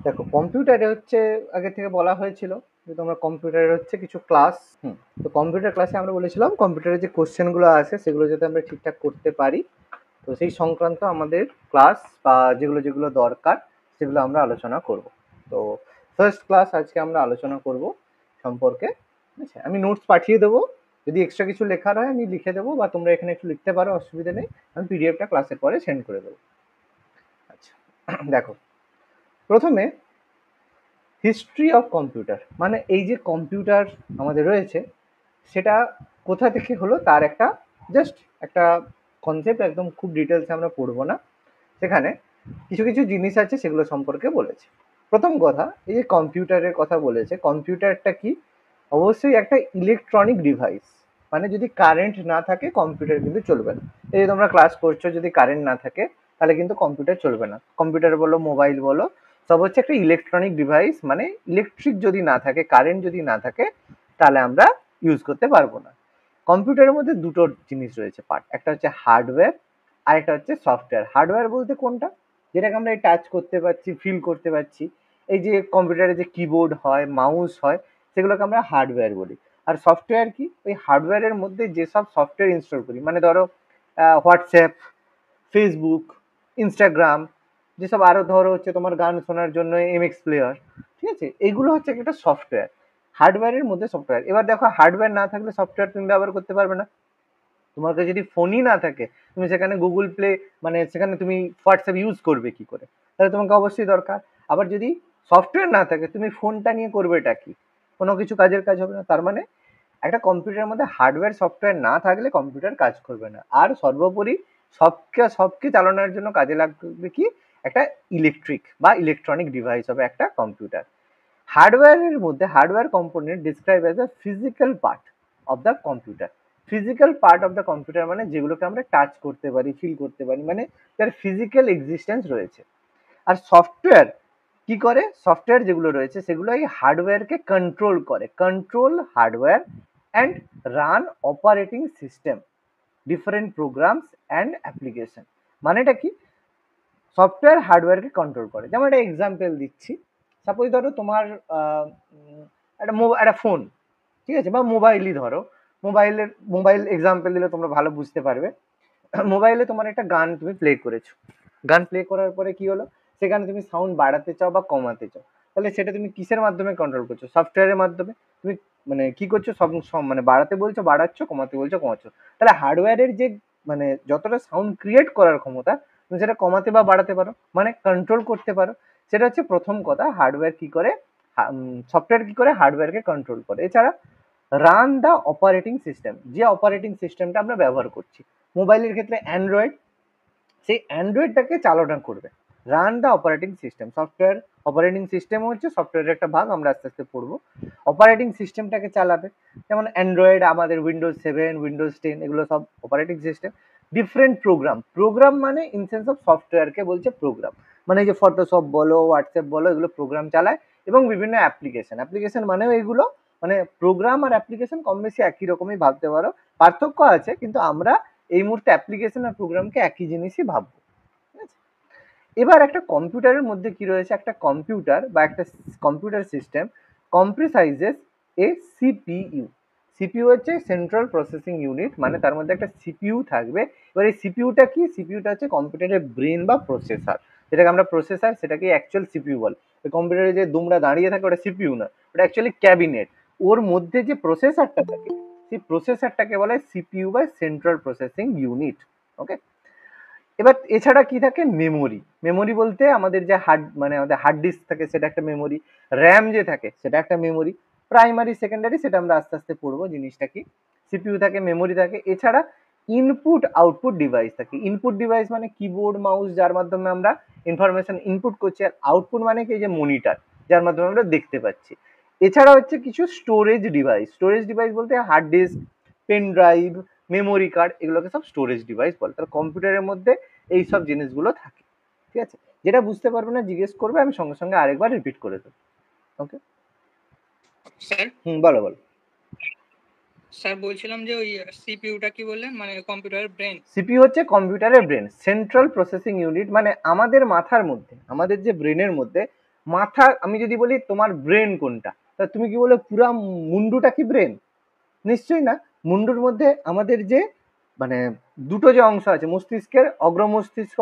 দেখো কম্পিউটারে হচ্ছে আগে থেকে বলা হয়েছিল যে তোমরা কম্পিউটারের হচ্ছে কিছু ক্লাস। তো কম্পিউটার ক্লাসে আমরা বলেছিলাম কম্পিউটারের যে কোশ্চেনগুলো আছে সেগুলো যাতে আমরা ঠিকঠাক করতে পারি, তো সেই সংক্রান্ত আমাদের ক্লাস বা যেগুলো যেগুলো দরকার সেগুলো আমরা আলোচনা করব। তো ফার্স্ট ক্লাস আজকে আমরা আলোচনা করব সম্পর্কে। ঠিক আছে, আমি নোটস পাঠিয়ে দেবো, যদি এক্সট্রা কিছু লেখার হয় আমি লিখে দেবো বা তোমরা এখানে একটু লিখতে পারো, অসুবিধা নেই। আমি পিডিএফটা ক্লাসের পরে সেন্ড করে দেবো। আচ্ছা, দেখো প্রথমে হিস্ট্রি অফ কম্পিউটার, মানে এই যে কম্পিউটার আমাদের রয়েছে সেটা কোথা থেকে হলো তার একটা জাস্ট একটা কনসেপ্ট, একদম খুব ডিটেলসে আমরা পড়বো না, সেখানে কিছু কিছু জিনিস আছে সেগুলো সম্পর্কে বলেছে। প্রথম কথা, এই যে কম্পিউটারের কথা বলেছে, কম্পিউটারটা কি? অবশ্যই একটা ইলেকট্রনিক ডিভাইস, মানে যদি কারেন্ট না থাকে কম্পিউটার কিন্তু চলবে না। এই যে তোমরা ক্লাস করছো, যদি কারেন্ট না থাকে তাহলে কিন্তু কম্পিউটার চলবে না। কম্পিউটার বলো, মোবাইল বলো, সব হচ্ছে একটা ইলেকট্রনিক ডিভাইস, মানে ইলেকট্রিক যদি না থাকে, কারেন্ট যদি না থাকে তাহলে আমরা ইউজ করতে পারবো না। কম্পিউটারের মধ্যে দুটো জিনিস রয়েছে পার্ট, একটা হচ্ছে হার্ডওয়্যার আর একটা হচ্ছে সফটওয়্যার। হার্ডওয়্যার বলতে কোনটা? যেটাকে আমরা টাচ করতে পারছি, ফিল করতে পারছি। এই যে কম্পিউটারে যে কিবোর্ড হয়, মাউস হয়, সেগুলোকে আমরা হার্ডওয়্যার বলি। আর সফটওয়্যার কি? ওই হার্ডওয়্যারের মধ্যে যেসব সফটওয়্যার ইনস্টল করি, মানে ধরো হোয়াটসঅ্যাপ, ফেসবুক, ইনস্টাগ্রাম, যেসব আরো ধরো হচ্ছে তোমার গান শোনার জন্য এমএক্স প্লেয়ার, ঠিক আছে, এগুলো হচ্ছে একটা সফটওয়্যার। হার্ডওয়্যারের মধ্যে সফটওয়্যার। এবার দেখো হার্ডওয়্যার না থাকলে সফটওয়্যার তুমি ব্যবহার করতে পারবে না। তোমার কাছে যদি ফোনই না থাকে, তুমি সেখানে গুগল প্লে, মানে সেখানে তুমি হোয়াটসঅ্যাপ ইউজ করবে কি করে? তাহলে তোমাকে অবশ্যই দরকার। আবার যদি সফটওয়্যার না থাকে, তুমি ফোনটা নিয়ে করবেটা কি? কোনো কিছু কাজের কাজ হবে না। তার মানে একটা কম্পিউটারের মধ্যে হার্ডওয়্যার সফটওয়্যার না থাকলে কম্পিউটার কাজ করবে না। আর সর্বোপরি সবকে চালানোর জন্য কাজে লাগবে কি? একটা ইলেকট্রিক বা ইলেকট্রনিক ডিভাইস হবে একটা কম্পিউটার। হার্ডওয়্যারের মধ্যে hardware component describe as a physical part of the computer. Physical part of the computer মানে যেগুলোকে আমরা টাচ করতে পারি, ফিল করতে পারি, মানে তার ফিজিক্যাল এক্সিস্টেন্স রয়েছে। আর সফটওয়্যার কি করে? সফটওয়্যার যেগুলো রয়েছে সেগুলো এই হার্ডওয়্যারকে কন্ট্রোল করে, control hardware and run operating system, different programs and application. মানেটা কি? সফটওয়্যার হার্ডওয়্যারকে কন্ট্রোল করে। যেমন একটা এক্সাম্পল দিচ্ছি, সাপোজ ধরো তোমার একটা ফোন, ঠিক আছে, বা মোবাইলই ধরো। মোবাইল এক্সাম্পল দিলে তোমরা ভালো বুঝতে পারবে। মোবাইলে তোমার একটা গান তুমি প্লে করেছো, গান প্লে করার পরে কি হলো? সেখানে তুমি সাউন্ড বাড়াতে চাও বা কমাতে চাও, তাহলে সেটা তুমি কিসের মাধ্যমে কন্ট্রোল করছো? সফটওয়্যারের মাধ্যমে। তুমি মানে কি করছো? সব মানে বাড়াতে বলছো বাড়াচ্ছ, কমাতে বলছো কমাচ্ছ। তাহলে হার্ডওয়্যারের যে মানে যতটা সাউন্ড ক্রিয়েট করার ক্ষমতা, তুমি সেটা কমাতে বা বাড়াতে পারো, মানে কন্ট্রোল করতে পারো। সেটা হচ্ছে প্রথম কথা, হার্ডওয়্যার কি করে, সফটওয়্যার কি করে হার্ডওয়্যারকে কন্ট্রোল করে। এছাড়া রান দ্য অপারেটিং সিস্টেম, যে অপারেটিং সিস্টেমটা আমরা ব্যবহার করছি, মোবাইলের ক্ষেত্রে অ্যান্ড্রয়েড, সেই অ্যান্ড্রয়েডটাকে চালনা করবে। Run the operating system, software operating system হচ্ছে সফটওয়্যারের একটা ভাগ, আমরা আস্তে আস্তে পড়বো। অপারেটিং সিস্টেমটাকে চালাবে, যেমন অ্যান্ড্রয়েড, আমাদের উইন্ডোজ 7, উইন্ডোজ 10, এগুলো সব operating system. Different program, program মানে ইন সেন্স অফ সফটওয়্যারকে বলছে প্রোগ্রাম, মানে যে ফটোশপ বলো, হোয়াটসঅ্যাপ বলো, এগুলো প্রোগ্রাম চালায়। এবং বিভিন্ন অ্যাপ্লিকেশন, অ্যাপ্লিকেশন মানেও এগুলো, মানে প্রোগ্রাম আর অ্যাপ্লিকেশন কম বেশি একই রকমই ভাবতে পারো, পার্থক্য আছে, কিন্তু আমরা এই মুহূর্তে অ্যাপ্লিকেশন আর প্রোগ্রামকে একই জিনিসই ভাববো। ঠিক আছে? এবার একটা কম্পিউটারের মধ্যে কি রয়েছে? একটা কম্পিউটার বা একটা computer system comprises a CPU. CPU হচ্ছে সেন্ট্রাল প্রসেসিং ইউনিট, মানে তার মধ্যে একটা সিপিইউ থাকবে। এবার এই সিপিইউটা কি? সিপিইউটা হচ্ছে কম্পিউটারের ব্রেন বা প্রসেসর। যেটাকে আমরা প্রসেসর, সেটাকে অ্যাকচুয়াল সিপিইউ বলে। ওই কম্পিউটারে যে দুমড়া দাঁড়িয়ে থাকে ওটা সিপিইউ না, ওটা অ্যাকচুয়ালি ক্যাবিনেট। ওর মধ্যে যে প্রসেসরটা থাকে, সেই প্রসেসরটাকে বলে সিপিইউ বা সেন্ট্রাল প্রসেসিং ইউনিট। ওকে। এবার এছাড়া কি থাকে? মেমোরি। মেমোরি বলতে আমাদের যে হার্ড, মানে আমাদের হার্ড ডিস্ক থাকে সেটা একটা মেমোরি। র্যাম যে থাকে সেটা একটা মেমোরি। প্রাইমারি সেকেন্ডারি সেটা আমরা আস্তে আস্তে পড়বো জিনিসটা কি। সিপিইউ থাকে, মেমোরি থাকে। এছাড়া ইনপুট আউটপুট ডিভাইস থাকে। ইনপুট ডিভাইস মানে কিবোর্ড, মাউস, যার মাধ্যমে আমরা ইনফরমেশন ইনপুট করছি। আর আউটপুট মানে কি? যে মনিটর, যার মাধ্যমে আমরা দেখতে পাচ্ছি। এছাড়া হচ্ছে কিছু স্টোরেজ ডিভাইস। স্টোরেজ ডিভাইস বলতে hard disk, pen drive, memory card, এগুলোকে সব স্টোরেজ ডিভাইস বলে। তাহলে কম্পিউটারের মধ্যে এই সব জিনিসগুলো থাকে। ঠিক আছে? যেটা বুঝতে পারবে না জিজ্ঞেস করবে, আমি সঙ্গে সঙ্গে আরেকবার রিপিট করে দেবো। ওকে, স্যার বলো বলো। স্যার বলছিলাম যে ওই সিপিইউটা কি বললেন, মানে কম্পিউটারের ব্রেন? সিপিইউ হচ্ছে কম্পিউটারের ব্রেন, সেন্ট্রাল প্রসেসিং ইউনিট, মানে আমাদের মাথার মধ্যে, আমাদের যে ব্রেনের মধ্যে মাথা, আমি যদি বলি তোমার ব্রেন কোনটা, তা তুমি কি বলে পুরা মুন্ডুটা কি ব্রেন? নিশ্চয়ই না। মুন্ডুর মধ্যে আমাদের যে মানে দুটো যে অংশ আছে মস্তিষ্কের, অগ্র মস্তিষ্ক,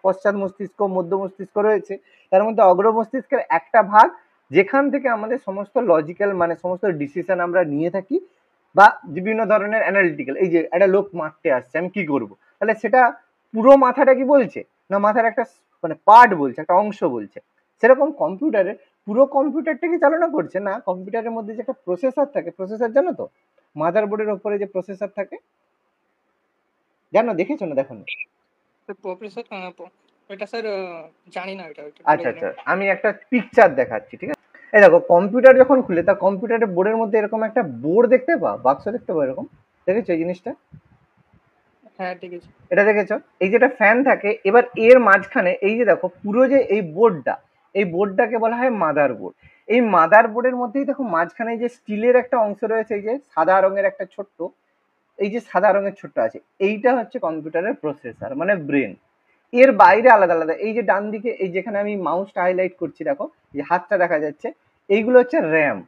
পশ্চাৎ মস্তিষ্ক, মধ্য মস্তিষ্ক রয়েছে। তার মধ্যে অগ্র মস্তিষ্কের একটা ভাগ যেখান থেকে আমাদের সমস্ত লজিক্যাল মানে সমস্ত ডিসিশন আমরা নিয়ে থাকি, বা বিভিন্ন ধরনের অ্যানালিটিক্যাল, এই যে একটা লোক মারতে আসছে আমি কি করব, তাহলে সেটা পুরো মাথাটা কি বলছে, না মাথার একটা মানে পার্ট বলছে, একটা অংশ বলছে। সেরকম কম্পিউটারে পুরো কম্পিউটারটাকে চালনা করছে না, কম্পিউটারের মধ্যে যে একটা প্রসেসর থাকে, প্রসেসর জানো তো, মাদারবোর্ডের ওপরে যে প্রসেসর থাকে, জানো, দেখেছো না দেখো? প্রফেসর ওটা স্যার জানি না, এটা ভুলে আচ্ছা গেলাম। আচ্ছা, আমি একটা পিকচার দেখাচ্ছি, ঠিক আছে? এই দেখো কম্পিউটার যখন খুলে, তার কম্পিউটারের বোর্ডের মধ্যে এরকম একটা বোর্ড দেখতে পাও, বাক্স দেখতে পাও এরকম, দেখেছো এই জিনিসটা? হ্যাঁ ঠিক আছে। এটা দেখেছো? এই যেটা ফ্যান থাকে, এবার এর মাঝখানে এই যে দেখো পুরো যে এই বোর্ডটা, এই বোর্ডটাকে বলা হয় মাদার বোর্ড। এই মাদার বোর্ডের মধ্যেই দেখো মাঝখানে যে স্টিলের একটা অংশ রয়েছে, এই যে সাদা রঙের একটা ছোট্ট, এই যে সাদা রঙের ছোট্ট আছে, এইটা হচ্ছে কম্পিউটারের প্রসেসর মানে ব্রেন। এর বাইরে আলাদা আলাদা, এই যে ডান দিকে এই যেখানে আমি মাউসটা হাইলাইট করছি দেখো, যে হাতটা দেখা যাচ্ছে, এইগুলো হচ্ছে র্যাম,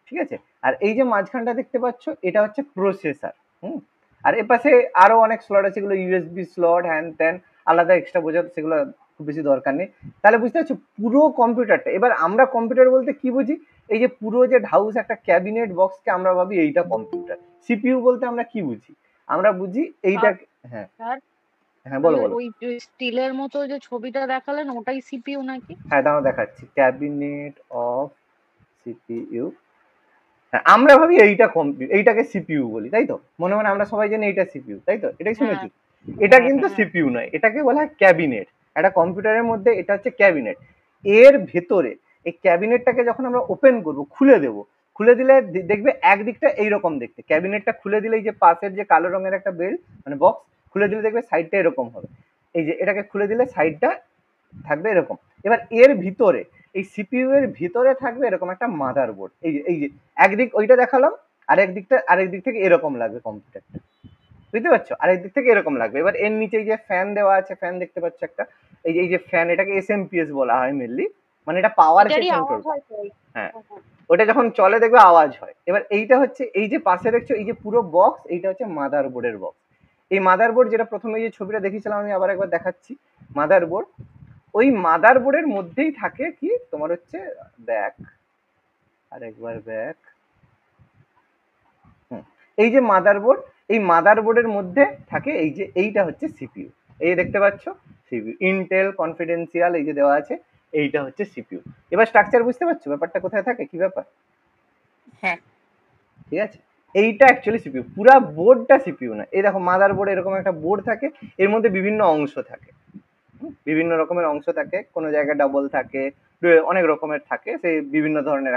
ঠিক আছে? আর এই যে মাঝখানটা দেখতে পাচ্ছ, এটা হচ্ছে প্রসেসর। হুম। আর এর পাশে আরো অনেক স্লট আছে, এগুলো ইউএসবি স্লট, হ্যান ত্যান, আলাদা এক্সট্রা বোঝার, সেগুলো খুব বেশি দরকার নেই। তাহলে বুঝতে পারছো পুরো কম্পিউটারটা। এবার আমরা কম্পিউটার বলতে কি বুঝি? এই যে পুরো যে ঢাউস একটা ক্যাবিনেট বক্সকে আমরা ভাবি এইটা কম্পিউটার। সিপিইউ বলতে আমরা কি বুঝি? আমরা বুঝি এইটা। আর হ্যাঁ স্যার, হ্যাঁ, বলো তাহলে বলো। ওই যে স্টিলের মতো যে ছবিটা দেখালেন ওটাই সিপিইউ নাকি? হ্যাঁ, দাঁড়াও দেখাচ্ছি, ক্যাবিনেট অফ সিপিইউ। হ্যাঁ, আমরা ভাবি এইটা এইটাকে সিপিইউ বলি, তাই তো? মনে মনে আমরা সবাই জানি এইটা সিপিইউ, তাই তো? এটাই হ্যাঁ শুনেছি। এটা হ্যাঁ কিন্তু হ্যাঁ। সিপিইউ নয়, এটাকে বলা হয় ক্যাবিনেট। একটা কম্পিউটারের মধ্যে এটা হচ্ছে ক্যাবিনেট। এর ভেতরে এই ক্যাবিনেটটাকে যখন আমরা ওপেন করব, খুলে দেব, খুলে দিলে দেখবে একদিকটা এইরকম দেখতে। ক্যাবিনেটটা খুলে দিলে এই যে পাশের যে কালো রঙের একটা বেল্ট মানে বক্স, খুলে দিলে দেখবে সাইডটা এরকম হবে। এই যে এটাকে খুলে দিলে সাইডটা থাকবে এরকম। এবার এর ভিতরে এই সিপিইউ এর ভিতরে থাকবে এরকম একটা মাদারবোর্ড। এই যে একদিক ওইটা দেখালাম, আরেক দিক থেকে এরকম লাগবে কম্পিউটারটা, বুঝতে পারছো? আরেক দিক থেকে এরকম লাগবে। এবার এর নিচে যে ফ্যান দেওয়া আছে, ফ্যান দেখতে পাচ্ছ একটা, এই যে ফ্যান, এটাকে এসএমপিএস বলা হয় মেনলি, মানে এটা পাওয়ারকে এটারই কন্ট্রোল আওয়াজ করে। হয় তো? হ্যাঁ, ওটা যখন চলে দেখবে আওয়াজ হয়। এবার এইটা হচ্ছে, এই যে পাশে দেখছো এই যে পুরো বক্স, এইটা হচ্ছে মাদারবোর্ডের বক্স। এই মাদারবোর্ড যেটা প্রথমে যে ছবিটা দেখিয়েছিলাম, আমি আবার একবার দেখাচ্ছি। মাদারবোর্ড, ওই মাদারবোর্ডের মধ্যেই থাকে কি তোমার হচ্ছে ব্যাক, আরেকবার ব্যাক। হুম, এই যে মাদারবোর্ড, এই মাদারবোর্ডের মধ্যে থাকে এই যে এইটা হচ্ছে সিপিইউ। এই যে দেখতে পাচ্ছ সিপিইউ, ইন্টেল কনফিডেন্সিয়াল এই যে দেওয়া আছে, এইটা হচ্ছে সিপিইউ। এবার স্ট্রাকচার বুঝতে পারছো ব্যাপারটা কোথায় থাকে, কি ব্যাপার? হ্যাঁ ঠিক আছে, এইটা অ্যাকচুয়ালি সিপিইউ, পুরা বোর্ডটা সিপিইউ না। এই দেখো মাদারবোর্ড এরকম একটা বোর্ড থাকে, এর মধ্যে বিভিন্ন অংশ থাকে, বিভিন্ন রকমের অংশ থাকে, কোনো জায়গায় ডাবল থাকে, অনেক রকমের থাকে, সেই বিভিন্ন ধরনের।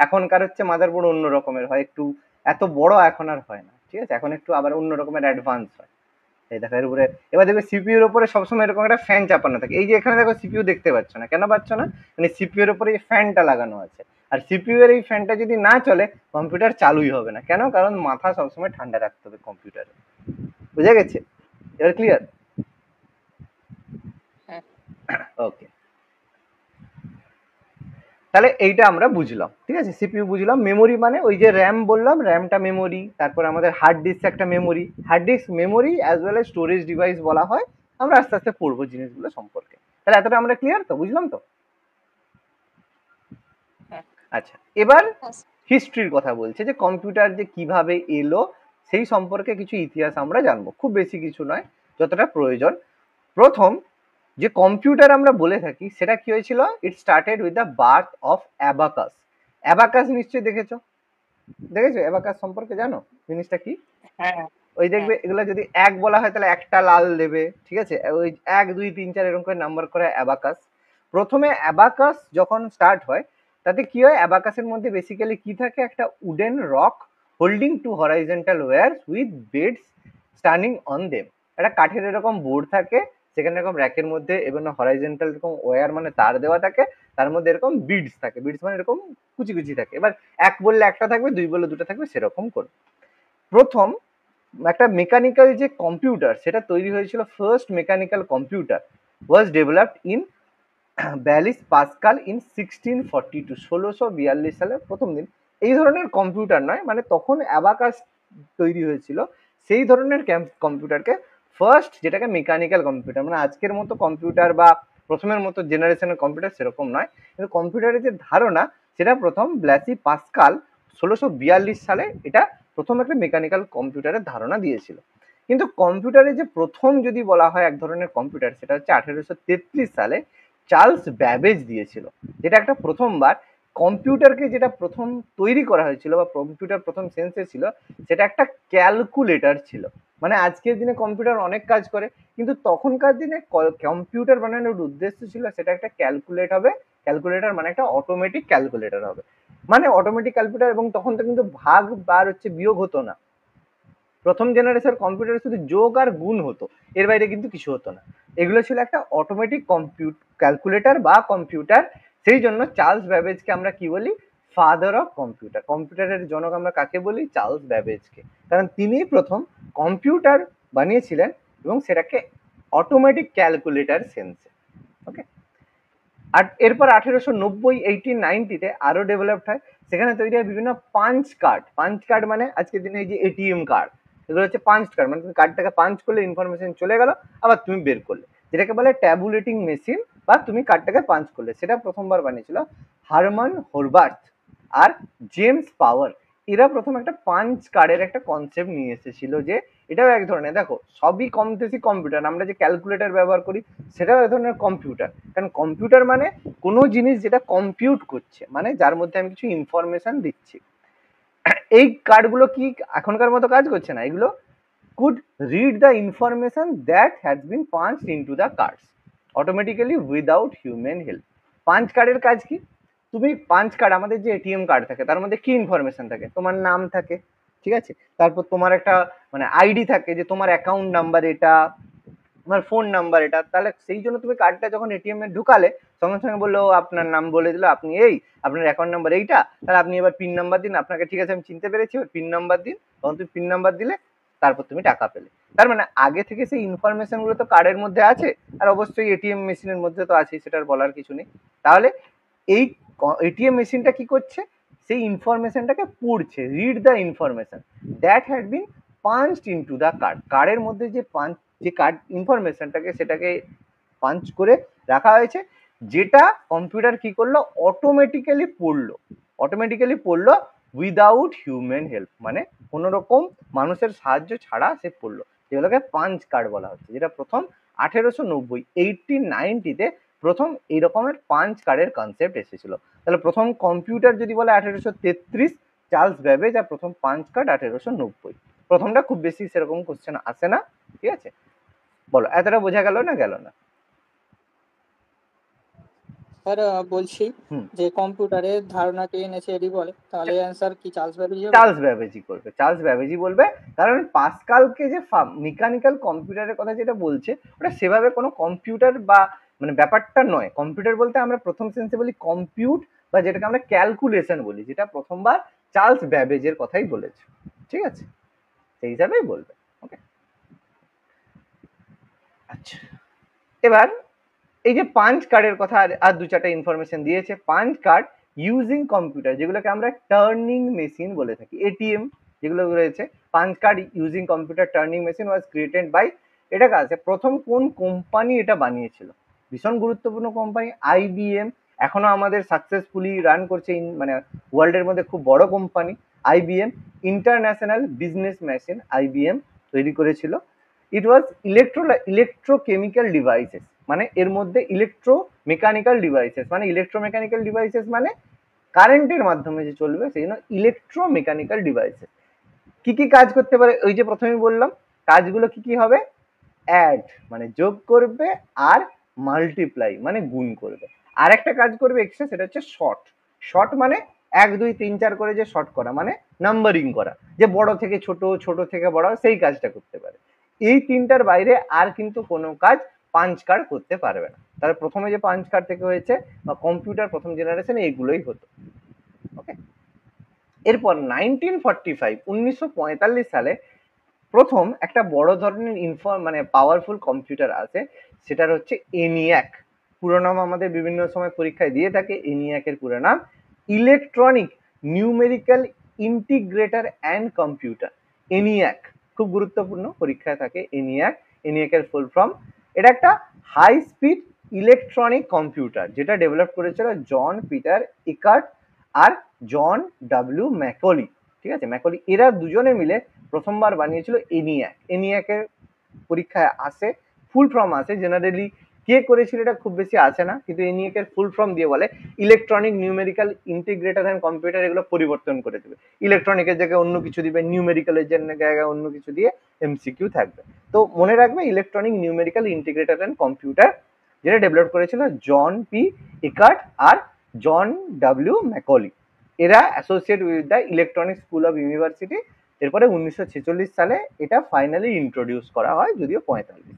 এখনকার হচ্ছে মাদারবোর্ড অন্য রকমের হয় একটু, এত বড় এখন আর হয় না, ঠিক আছে? এখন একটু আবার অন্য রকমের অ্যাডভান্স হয়। এই দেখো এর উপরে, এবার দেখবে সিপিইউ এর উপরে সবসময় এরকম একটা ফ্যান চাপানো থাকে। এই যে এখানে দেখো সিপিইউ দেখতে পাচ্ছ না, কেন পাচ্ছ না? মানে সিপিইউ এর উপরে এই ফ্যানটা লাগানো আছে, আর সিপিইউ এর এই ফ্যানটা যদি না চলে কম্পিউটার চালুই হবে না। কেন? কারণ মাথা সবসময় ঠান্ডা রাখতে হবে কম্পিউটারে। বুঝে গেছে? এবার ক্লিয়ার? হ্যাঁ। ওকে, তাহলে এইটা আমরা বুঝলাম, ঠিক আছে? সিপিইউ বুঝলাম। মেমোরি মানে ওই যে র্যাম বললাম, র্যামটা মেমোরি। তারপর আমাদের হার্ড ডিস্ক একটা memory, hard disk memory as well as storage device বলা হয়। আমরা আস্তে আস্তে পড়বো জিনিসগুলো সম্পর্কে। তাহলে এতটা আমরা ক্লিয়ার তো, বুঝলাম তো? হ্যাঁ। আচ্ছা, এবার হিস্ট্রির কথা বলছে, যে কম্পিউটার যে কিভাবে এলো সেই সম্পর্কে কিছু ইতিহাস আমরা জানবো, খুব বেশি কিছু নয়, যতটা প্রয়োজন। প্রথম যে কম্পিউটার আমরা বলে থাকি সেটা কি হয়েছিল? It started with the birth of abacus. Abacus নিশ্চয়ই দেখেছো, দেখেছো অ্যাবাকাস সম্পর্কে জানো জিনিসটা কি? হ্যাঁ ওই হ্যাঁ দেখবে এগুলো যদি এক বলা হয় তাহলে একটা লাল দেবে, ঠিক আছে? ওই 1 2 3 4 এরকম করে নাম্বার করে অ্যাবাকাস। প্রথমে অ্যাবাকাস যখন স্টার্ট হয়, তাতে কি হয়, অ্যাবাকাসের মধ্যে বেসিক্যালি কি থাকে, একটা wooden rack holding two horizontal wires with beads standing on them. একটা কাঠের এরকম বোর্ড থাকে, সেখানে এরকম র্যাকের মধ্যে এবং হরাইজন্টাল এরকম ওয়্যার মানে তার দেওয়া থাকে, তার মধ্যে এরকম বিডস থাকে, বিডস মানে এরকম কুচি কুচি থাকে। এবার এক বললে একটা থাকবে, দুই বললে দুটো থাকবে, সেরকম করে প্রথম একটা মেকানিক্যাল যে কম্পিউটার সেটা তৈরি হয়েছিল। First mechanical computer was developed in Blaise Pascal in 1642, 1642 সালে প্রথম দিন। এই ধরনের কম্পিউটার নয়, মানে তখন অ্যাবাকাস তৈরি হয়েছিল, সেই ধরনের কম্পিউটারকে ফার্স্ট, যেটাকে মেকানিক্যাল কম্পিউটার, মানে আজকের মতো কম্পিউটার বা প্রথমের মতো জেনারেশনের কম্পিউটার সেরকম নয়, কিন্তু কম্পিউটারের যে ধারণা সেটা প্রথম ব্ল্যাসি পাস্কাল 1642 সালে এটা প্রথম একটা মেকানিক্যাল কম্পিউটারের ধারণা দিয়েছিল। কিন্তু কম্পিউটারে যে প্রথম যদি বলা হয় এক ধরনের কম্পিউটার, সেটা হচ্ছে 1833 সালে চার্লস ব্যাবেজ দিয়েছিল, যেটা একটা প্রথমবার কম্পিউটারকে যেটা প্রথম তৈরি করা হয়েছিল বা কম্পিউটার প্রথম সেন্সে ছিল, সেটা একটা ক্যালকুলেটর ছিল। মানে আজকের দিনে কম্পিউটার অনেক কাজ করে, কিন্তু তখনকার দিনে কম্পিউটার বানানোর উদ্দেশ্য ছিল সেটা একটা ক্যালকুলেটর মানে একটা অটোমেটিক ক্যালকুলেটর হবে, মানে অটোমেটিক ক্যালকুলেটর। এবং তখন তো কিন্তু ভাগ বার হচ্ছে বিয়োগ হতো না, প্রথম জেনারেশন কম্পিউটারে শুধু যোগ আর গুণ হতো, এর বাইরে কিন্তু কিছু হতো না। এগুলো ছিল একটা অটোমেটিক ক্যালকুলেটর বা কম্পিউটার। সেই জন্য চার্লস ব্যাবেজকে আমরা কি বলি? Father of computer. কম্পিউটারের জনক আমরা কাকে বলি? চার্লস ব্যাবেজকে, কারণ তিনি প্রথম কম্পিউটার বানিয়েছিলেন এবং সেটাকে অটোমেটিক ক্যালকুলেটর সেন্সে। ওকে, আর এরপর 1890 1890-তে আরো ডেভেলপড হয়, সেখানে তৈরি হয় বিভিন্ন পাঞ্চ কার্ড। পাঞ্চ কার্ড মানে আজকের দিনে এই যে এটিএম কার্ড, এগুলো হচ্ছে পাঞ্চ কার্ড, মানে তুমি কার্ডটাকে পাঞ্চ করলে ইনফরমেশন চলে গেল, আবার তুমি বের করলে, যেটাকে বলে ট্যাবুলেটিং মেশিন, বা তুমি কার্ডটাকে পাঞ্চ করলে। সেটা প্রথমবার বানিয়েছিল হারমান হোরবার্থ আর জেমস পাওয়ার। এরা প্রথম একটা পাঞ্চ কার্ডের একটা কনসেপ্ট নিয়ে এসেছিল, যে এটাও এক ধরনের, দেখো সবই কম বেশি কম্পিউটার, আমরা যে ক্যালকুলেটর ব্যবহার করি সেটাও এক ধরনের কম্পিউটার, কারণ কম্পিউটার মানে কোনো জিনিস যেটা কম্পিউট করছে, মানে যার মধ্যে আমি কিছু ইনফরমেশন দিচ্ছি। এই কার্ডগুলো কি এখনকার মতো কাজ করছে না, এগুলো could read the information that has been punched into the cards automatically without human help. Punch কার্ডের কাজ কি? তুমি পাঞ্চ কার্ড, আমাদের যে এটিএম কার্ড থাকে তার মধ্যে কি ইনফরমেশন থাকে? তোমার নাম থাকে, ঠিক আছে, তারপর তোমার একটা মানে আইডি থাকে, যে তোমার অ্যাকাউন্ট নাম্বার এটা, তোমার ফোন নাম্বার এটা। তাহলে সেই জন্য তুমি কার্ডটা যখন এটিএম এ ঢুকালে, সঙ্গে সঙ্গে বললো, আপনার নাম বলে দিল, আপনি এই, আপনার অ্যাকাউন্ট নাম্বার এইটা, তাহলে আপনি এবার পিন নাম্বার দিন। আপনাকে ঠিক আছে আমি চিনতে পেরেছি, এবার পিন নাম্বার দিন। তখন তুমি পিন নাম্বার দিলে, তারপর তুমি টাকা পেলে। তার মানে আগে থেকে সেই ইনফরমেশন গুলো তো কার্ডের মধ্যে আছে, আর অবশ্যই এটিএম মেশিনের মধ্যে তো আছে, সেটার বলার কিছু নেই। তাহলে এই এটিএম মেশিনটা কি করছে? সেই ইনফরমেশনটাকে পড়ছে, read the information that had been punched into the card. কার্ডের মধ্যে যে কার্ড ইনফরমেশনটাকে, সেটাকে পাঞ্চ করে রাখা হয়েছে, যেটা কম্পিউটার কি করলো? অটোমেটিক্যালি পড়লো উইদাউট হিউম্যান হেল্প, মানে কোনো রকম মানুষের সাহায্য ছাড়া সে পড়লো, যেগুলোকে পাঞ্চ কার্ড বলা হচ্ছে, যেটা প্রথম 1890 1890-তে প্রথম এই রকমের পাঞ্চ কার্ডের কনসেপ্ট এসেছিল। তাহলে প্রথম কম্পিউটার যদি বলে 1833, চার্লস ব্যাবেজ, আর প্রথম পাঞ্চ কার্ড 1890। প্রথমটা খুব বেশি সেরকম কোশ্চেন আসে না, ঠিক আছে? বলো, এতটা বোঝা গেল না গেল না? স্যার বলছি হুম, যে কম্পিউটারের ধারণা কে এনেছে এডি বলে, তাহলে অ্যান্সার কি চার্লস ব্যাবেজ হবে? চার্লস ব্যাবেজই করবে, চার্লস ব্যাবেজই বলবে। কারণ পাস্কালকে যে মেকানিক্যাল কম্পিউটারের কথা যেটা বলছে, ওটা সেভাবে কোনো কম্পিউটার বা মানে ব্যাপারটা নয়। কম্পিউটার বলতে আমরা প্রথম সেন্সে বলি কম্পিউট, বা যেটাকে আমরা ক্যালকুলেশন বলি, যেটা প্রথমবার চার্লস ব্যাবেজের কথাই বলেছে, ঠিক আছে? সেই হিসাবেই বলবে। ওকে, আচ্ছা, এবার এই যে পাঞ্চ কার্ডের কথা আর দু চারটা ইনফরমেশন দিয়েছে। পাঞ্চ কার্ড ইউজিং কম্পিউটার, যেগুলোকে আমরা টার্নিং মেশিন বলে থাকি, এটিএম যেগুলো রয়েছে, punch card using computer turning machine was created by, এটা কাছে প্রথম কোন কোম্পানি এটা বানিয়েছিল? ভীষণ গুরুত্বপূর্ণ কোম্পানি, আইবিএম। এখনো আমাদের সাকসেসফুলি রান করছে, মানে ওয়ার্ল্ডের মধ্যে খুব বড় company IBM. International business machine IBM তৈরি করেছিল। ইট ওয়াজ ইলেকট্রোকেমিক্যাল ডিভাইসেস, মানে এর মধ্যে ইলেকট্রোমেকানিক্যাল ডিভাইসেস, মানে ইলেকট্রোমেকানিক্যাল ডিভাইসেস মানে কারেন্টের মাধ্যমে যে চলবে, সেই জন্য ইলেকট্রোমেকানিক্যাল ডিভাইসেস। কি কি কাজ করতে পারে? ওই যে প্রথমেই বললাম, কাজগুলো কি কি হবে? অ্যাড মানে যোগ করবে, আর মাল্টিপ্লাই মানে গুণ করবে। আর একটা কাজ করবে এক্সট্রা, সেটা হচ্ছে শর্ট। শর্ট মানে 1 2 3 4 করে যে শর্ট করা, মানে নাম্বারিং করা, যে বড় থেকে ছোট, ছোট থেকে বড়, সেই কাজটা করতে পারে। এই তিনটার বাইরে আর কিন্তু কোনো কাজ পাঞ্চ কার্ড করতে পারবে না। তাহলে প্রথমে যে পাঞ্চ কার্ড থেকে হয়েছে বা কম্পিউটার প্রথম জেনারেশনে, এইগুলোই হতো। ওকে, এরপর 1945 সালে প্রথম একটা বড় ধরনের মানে পাওয়ারফুল কম্পিউটার আছে, সেটার হচ্ছে ENIAC। পুরো নাম আমাদের বিভিন্ন সময় পরীক্ষায় দিয়ে থাকে। ENIAC এর পুরো নাম electronic numerical integrator and computer. ENIAC খুব গুরুত্বপূর্ণ, পরীক্ষায় থাকে ENIAC। ENIAC এর ফুল ফর্ম, এটা একটা হাই স্পিড ইলেকট্রনিক কম্পিউটার যেটা ডেভেলপ করেছিল জন পিটার ইকার্ট আর জন ডাব্লিউ ম্যাকলি। ঠিক আছে, ম্যাকলি এরা দুজনে মিলে প্রথমবার বানিয়েছিল ENIAC। ENIAC এর পরীক্ষায় আসে, ফুল ফর্ম আসে। জেনারেলি কে করেছিল এটা খুব বেশি আসে না, কিন্তু ENIAC এর ফুল ফর্ম দিয়ে বলে electronic numerical integrator and computer. এগুলো পরিবর্তন করে দেবে, ইলেকট্রনিকের জায়গায় অন্য কিছু দিবে, নিউমেরিক্যালের জায়গায় অন্য কিছু দিয়ে MCQ থাকবে। তো মনে রাখবে electronic numerical integrator and computer, যেটা ডেভেলপ করেছিল জন পি ইকার্ট আর জন ডাব্লিউ ম্যাকলি। এরা associate with the electronic school of university. এরপরে 1946 সালে এটা ফাইনালি ইন্ট্রোডিউস করা হয়, যদিও 45।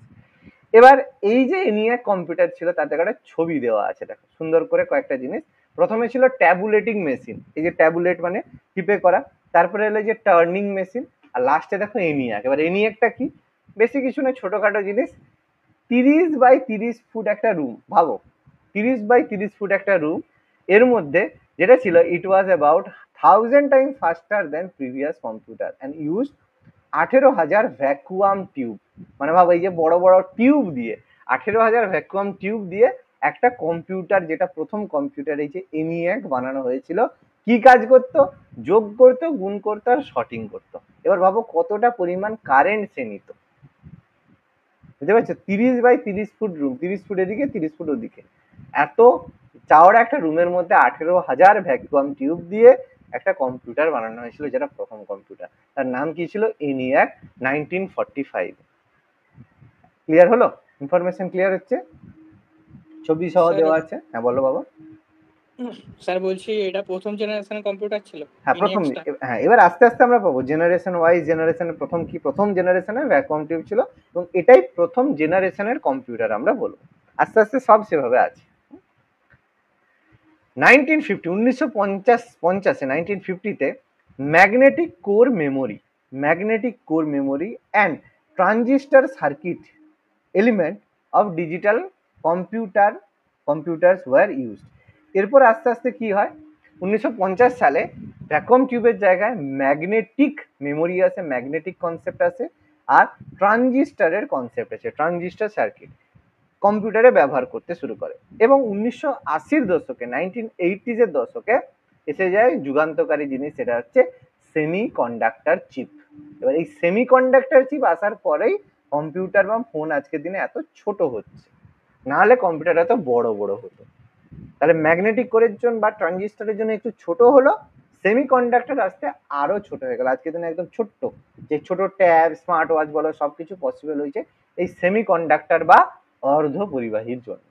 এবার এই যে ENIAC কম্পিউটার ছিল তাতে একটা ছবি দেওয়া আছে, দেখো সুন্দর করে কয়েকটা জিনিস। প্রথমে ছিল ট্যাবুলেটিং মেশিন, এই যে ট্যাবুলেট মানে টিপে করা, তারপরে এলো যে টার্নিং মেশিন, আর লাস্টে দেখো ENIAC। এবার ENIACটা কি, বেশি কিছু না, ছোটখাটো জিনিস। 30 বাই 30 ফুট একটা রুম, ভাবো 30 বাই 30 ফুট একটা রুম। এর মধ্যে যেটা ছিল, it was about 1000 time faster than previous computer and use 18,000 vacuum tube. মানে ভাবো এই যে বড় বড় টিউব দিয়ে, 18,000 ভ্যাকুয়াম টিউব দিয়ে একটা কম্পিউটার, যেটা প্রথম কম্পিউটার এই যে ENIAC বানানো হয়েছিল। কি কাজ করতো, যোগ করতো, গুণ করতো আর শর্টিং করতো। এবার ভাবো কতটা পরিমাণ কারেন্ট সে নিত, বুঝতে পারছো? 30 বাই 30 ফুট রুম, 30 ফুট এদিকে 30 ফুট ওদিকে, এত চাওড়া একটা রুমের মধ্যে 18,000 ভ্যাকুয়াম টিউব দিয়ে একটা কম্পিউটার বানানো হয়েছিল, যেটা প্রথম কম্পিউটার। তার নাম কি ছিল, ENIAC 1945। ক্লিয়ার হলো? ইনফরমেশন ক্লিয়ার হচ্ছে? ছবি সহ দেওয়া আছে। হ্যাঁ বলো বাবা। স্যার বলছি এটা প্রথম জেনারেশনের কম্পিউটার ছিল? হ্যাঁ প্রথম, হ্যাঁ এবার আস্তে আস্তে আমরা পাবো জেনারেশন ওয়াইজ। জেনারেশনের প্রথম কি, প্রথম জেনারেশনের ভ্যাকুয়াম টিউব ছিল, এবং এটাই প্রথম জেনারেশনের কম্পিউটার আমরা বলবো। আস্তে আস্তে সব সেভাবে আছে। 1950 1950-তে magnetic core memory and transistor circuit element of digital computers were used. এরপর আস্তে আস্তে কি হয়, 1950 সালে ভ্যাকুয়াম টিউবের জায়গায় ম্যাগনেটিক মেমোরি আসে, ম্যাগনেটিক কনসেপ্ট আসে, আর ট্রানজিস্টারের কনসেপ্ট আছে, ট্রানজিস্টার সার্কিট কম্পিউটারে ব্যবহার করতে শুরু করে। এবং 1980-র দশকে, 1980s-এর দশকে এসে যায় যুগান্তকারী জিনিস, সেটা হচ্ছে সেমি কন্ডাক্টর চিপ। এবার এই সেমি কন্ডাক্টর চিপ আসার পরেই কম্পিউটার বা ফোন আজকের দিনে এত ছোট হচ্ছে, নাহলে কম্পিউটার এত বড় বড় হতো। তাহলে ম্যাগনেটিক কোরের জন্য বা ট্রানজিস্টারের জন্য একটু ছোট হলো, সেমি কন্ডাক্টর আসতে আরো ছোট হয়ে গেল। আজকের দিনে একদম ছোট্ট, যে ছোট ট্যাব, স্মার্ট ওয়াচ বলো, সবকিছু পসিবল হয়েছে এই সেমি কন্ডাক্টর বা অর্ধ পরিবাহীর জন্য।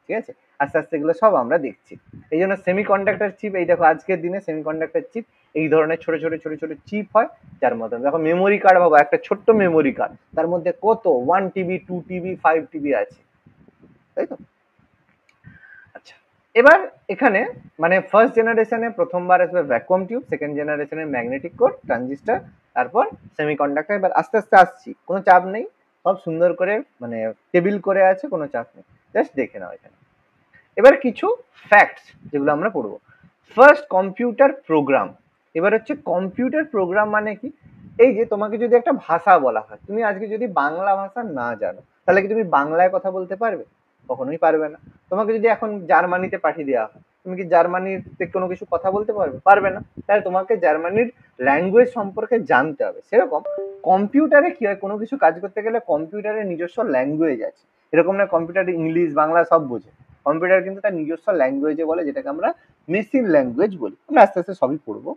ঠিক আছে, আস্তে আস্তে এগুলো সব আমরা দেখছি। এই জন্য সেমি কন্ডাক্টর চিপ, এই দেখো আজকের দিনে সেমি কন্ডাক্টর চিপ এই ধরনের ছোট ছোট ছোট ছোট চিপ হয়, যার মধ্যে দেখো মেমোরি কার্ড, ভাবো একটা ছোট্ট মেমোরি কার্ড, তার মধ্যে কত 1 TB 2 TB 5 TB আছে, তাই তো? আচ্ছা, এবার এখানে মানে ফার্স্ট জেনারেশনে প্রথমবার আসবে ভ্যাকুয়াম টিউব, সেকেন্ড জেনারেশনে ম্যাগনেটিক কোর, ট্রানজিস্টার, তারপর সেমিকন্ডাক্টর। এবার আস্তে আস্তে আসছি, কোনো চাপ নেই, সব সুন্দর করে মানে টেবিল করে আছে, কোনো চাপ নেই, জাস্ট দেখে নাও এখানে। এবার কিছু ফ্যাক্টস যেগুলো আমরা পড়বো। First computer program. এবার হচ্ছে কম্পিউটার প্রোগ্রাম মানে কি, এই যে তোমাকে যদি একটা ভাষা বলা হয়, তুমি আজকে যদি বাংলা ভাষা না জানো, তাহলে কি তুমি বাংলায় কথা বলতে পারবে? কখনোই পারবে না। তোমাকে যদি এখন জার্মানিতে পাঠিয়ে দেওয়া হয়, তুমি কি জার্মানিতে কোনো কিছু কথা বলতে পারবে? পারবে না। তাহলে তোমাকে জার্মানির ল্যাঙ্গুয়েজ সম্পর্কে জানতে হবে। সেরকম কম্পিউটারে কি হয়, কোনো কিছু কাজ করতে গেলে কম্পিউটারের নিজস্ব ল্যাঙ্গুয়েজ আছে। এরকম না কম্পিউটারে ইংলিশ বাংলা সব বোঝে, কম্পিউটার কিন্তু তার নিজস্ব ল্যাঙ্গুয়েজে বলে, যেটাকে আমরা মেশিন ল্যাঙ্গুয়েজ বলি। আমরা আস্তে আস্তে সবই পড়বো।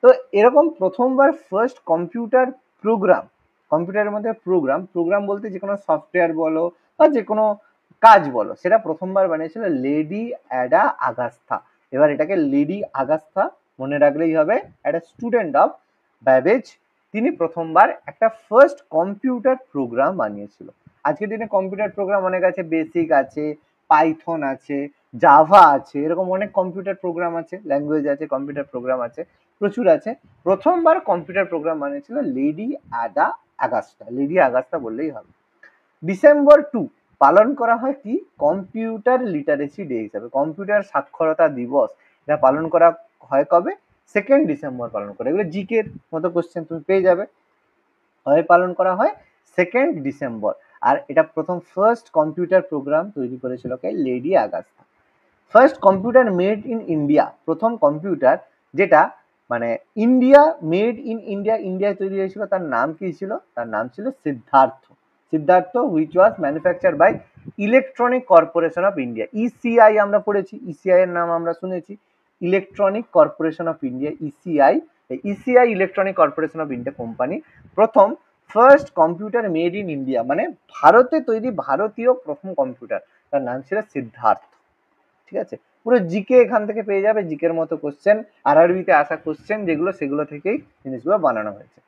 তো এরকম প্রথমবার ফার্স্ট কম্পিউটার প্রোগ্রাম, কম্পিউটারের মধ্যে প্রোগ্রাম বলতে যে কোনো সফটওয়্যার বলো বা যে কোনো কাজ বলো, সেটা প্রথমবার বানিয়েছিল লেডি অ্যাডা আগাস্থা। এবার এটাকে লেডি আগাস্থা মনে রাখলেই হবে, একটা স্টুডেন্ট অফ ব্যাবেজ। তিনি প্রথমবার একটা ফার্স্ট কম্পিউটার প্রোগ্রাম বানিয়েছিল। আজকের দিনে কম্পিউটার প্রোগ্রাম অনেক আছে, বেসিক আছে, পাইথন আছে, জাভা আছে, এরকম অনেক কম্পিউটার প্রোগ্রাম আছে, ল্যাঙ্গুয়েজ আছে, কম্পিউটার প্রোগ্রাম আছে, প্রচুর আছে। প্রথমবার কম্পিউটার প্রোগ্রাম বানিয়েছিল লেডি অ্যাডা আগাস্টা, লেডি আগাস্টা বললেই হবে। ডিসেম্বর 2 পালন করা হয় কি কম্পিউটার লিটারেসি ডে হিসাবে, কম্পিউটার সাক্ষরতা দিবস। এটা পালন করা হয় কবে? 2 ডিসেম্বর পালন করে। এগুলো জিকে এর মতো কোশ্চেন তুমি পেয়ে যাবে। পালন করা হয় 2 ডিসেম্বর। আর এটা প্রথম ফার্স্ট কম্পিউটার প্রোগ্রাম তৈরি করেছিল কে? Lady Augusta. First computer made in India, প্রথম কম্পিউটার যেটা মানে ইন্ডিয়া মেড ইন ইন্ডিয়া, ইন্ডিয়ায় তৈরি হয়েছিল, তার নাম কি ছিল? তার নাম ছিল Siddhartha. Siddhartha which was manufacture by electronic corporation of India. ECI আমরা পড়েছি, ইসিআই এর নাম আমরা শুনেছি, electronic corporation of India, ECI. ECI electronic corporation of India company প্রথম first computer made in India, মানে ভারতে তৈরি ভারতীয় প্রথম কম্পিউটার, তার নাম ছিল সিদ্ধার্থ। ঠিক আছে, পুরো জিকে এখান থেকে পেয়ে যাবে, জিকের মতো কোশ্চেন, আরআরবিতে আসা কোশ্চেন যেগুলো, সেগুলো থেকেই জিনিসগুলো বানানো হয়েছে।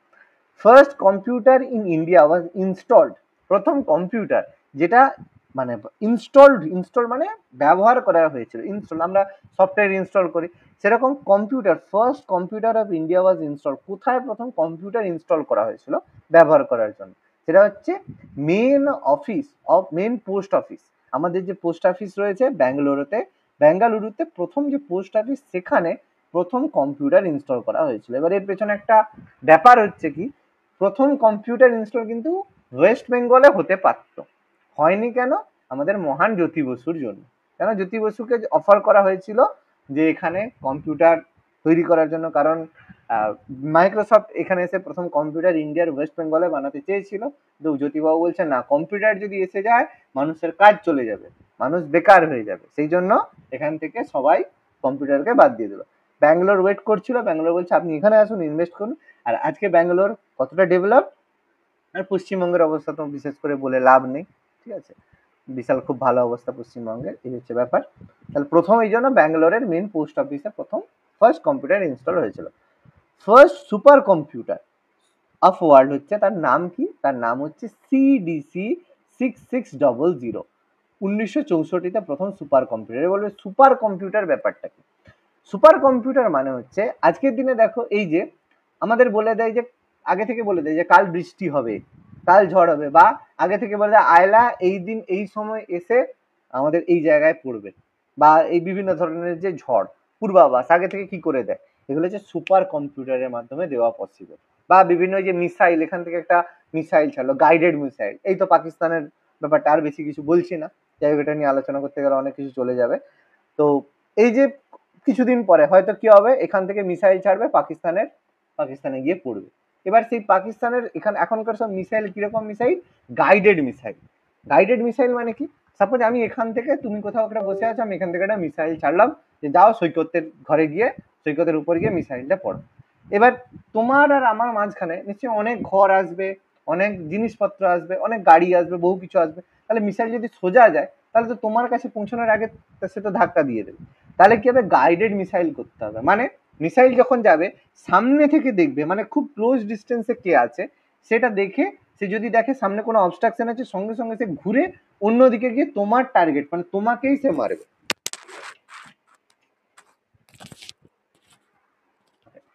First computer in India was installed, প্রথম কম্পিউটার যেটা মানে ইনস্টল মানে ব্যবহার করা হয়েছিল। ইনস্টল আমরা সফটওয়্যার ইনস্টল করি, সেরকম computer, first computer of India was install. কোথায় প্রথম কম্পিউটার ইনস্টল করা হয়েছিল ব্যবহার করার জন্য? সেটা হচ্ছে main office of main post office. আমাদের যে পোস্ট অফিস রয়েছে বেঙ্গালুরুতে প্রথম যে পোস্ট অফিস, সেখানে প্রথম কম্পিউটার ইনস্টল করা হয়েছিল। এবার এর পেছনে একটা ব্যাপার হচ্ছে কি, প্রথম কম্পিউটার ইনস্টল কিন্তু ওয়েস্ট বেঙ্গলে হতে পারত, হয়নি কেন? আমাদের মহান জ্যোতি বসুর জন্য। কেন জ্যোতি বসুকে অফার করা হয়েছিল যে এখানে কম্পিউটার তৈরি করার জন্য, কারণ মাইক্রোসফট এখানে এসে প্রথম কম্পিউটার ইন্ডিয়ার ওয়েস্ট বেঙ্গলে বানাতে চেয়েছিল, কিন্তু জ্যোতিবাবু বলছে না, কম্পিউটার যদি এসে যায় মানুষের কাজ চলে যাবে, মানুষ বেকার হয়ে যাবে, সেই জন্য এখান থেকে সবাই কম্পিউটারকে বাদ দিয়ে দিল। ব্যাঙ্গালোর ওয়েট করছিল, ব্যাঙ্গালোর বলছে আপনি এখানে আসুন, ইনভেস্ট করুন। আর আজকে ব্যাঙ্গালোর কতটা ডেভেলপ, আর পশ্চিমবঙ্গের অবস্থা তো বিশেষ করে বলে লাভ নেই, ঠিক আছে, বিশাল খুব ভালো অবস্থা পশ্চিমবঙ্গের, এই হচ্ছে ব্যাপার। তাহলে প্রথম এই জন্য ব্যাঙ্গালোরের মেন পোস্ট অফিসে প্রথম ফার্স্ট কম্পিউটার ইনস্টল হয়েছিল। First super computer of world হচ্ছে, তার নাম কি? তার নাম হচ্ছে সিডিসি 6600। 1964-তে প্রথম সুপার কম্পিউটার। বলবে সুপার কম্পিউটার ব্যাপারটা কি? সুপার কম্পিউটার মানে হচ্ছে আজকের দিনে দেখো, এই যে আমাদের বলে দেয় যে আগে থেকে বলে দেয় যে কাল বৃষ্টি হবে, কাল ঝড় হবে, বা আগে থেকে বলে দেয় আয়লা এই দিন এই সময় এসে আমাদের এই জায়গায় পড়বে, বা এই বিভিন্ন ধরনের যে ঝড় পূর্বাভাস আগে থেকে কি করে দেয়, এগুলো হচ্ছে সুপার কম্পিউটারের মাধ্যমে দেওয়া পসিবল। বা বিভিন্ন যে মিসাইল, এখান থেকে একটা মিসাইল ছাড়লো, গাইডেড মিসাইল, এই তো পাকিস্তানের ব্যাপারটা, আর বেশি কিছু বলছি না, জায়গাটা নিয়ে আলোচনা করতে গেলে অনেক কিছু চলে যাবে। তো এই যে কিছুদিন পরে হয়তো কি হবে, এখান থেকে মিসাইল ছাড়বে, পাকিস্তানে গিয়ে পড়বে। এবার সেই পাকিস্তানের এখনকার সব মিসাইল কিরকম missile? Guided missile. Guided missile মানে কি? সাপোজ আমি এখান থেকে, তুমি কোথাও একটা বসে আছো, আমি এখান থেকে একটা মিসাইল ছাড়লাম যে যাও সৈকতের ঘরে গিয়ে, সৈকতের উপর গিয়ে মিসাইলটা পড়ো। এবার তোমার আর আমার মাঝখানে নিশ্চয়ই অনেক ঘর আসবে, অনেক জিনিসপত্র আসবে, অনেক গাড়ি আসবে, বহু কিছু আসবে। তাহলে মিসাইল যদি সোজা যায়, তাহলে তো তোমার কাছে পৌঁছানোর আগে সে তো ধাক্কা দিয়ে দেবে। তাহলে কি হবে? গাইডেড মিসাইল করতে হবে। মানে মিসাইল যখন যাবে সামনে থেকে দেখবে, মানে খুব ক্লোজ ডিস্টেন্সে কে আছে সেটা দেখে, সে যদি দেখে সামনে কোনো অবস্ট্রাকশন আছে, সঙ্গে সঙ্গে সে ঘুরে অন্যদিকে গিয়ে তোমার টার্গেট, মানে তোমাকেই সে মারবে।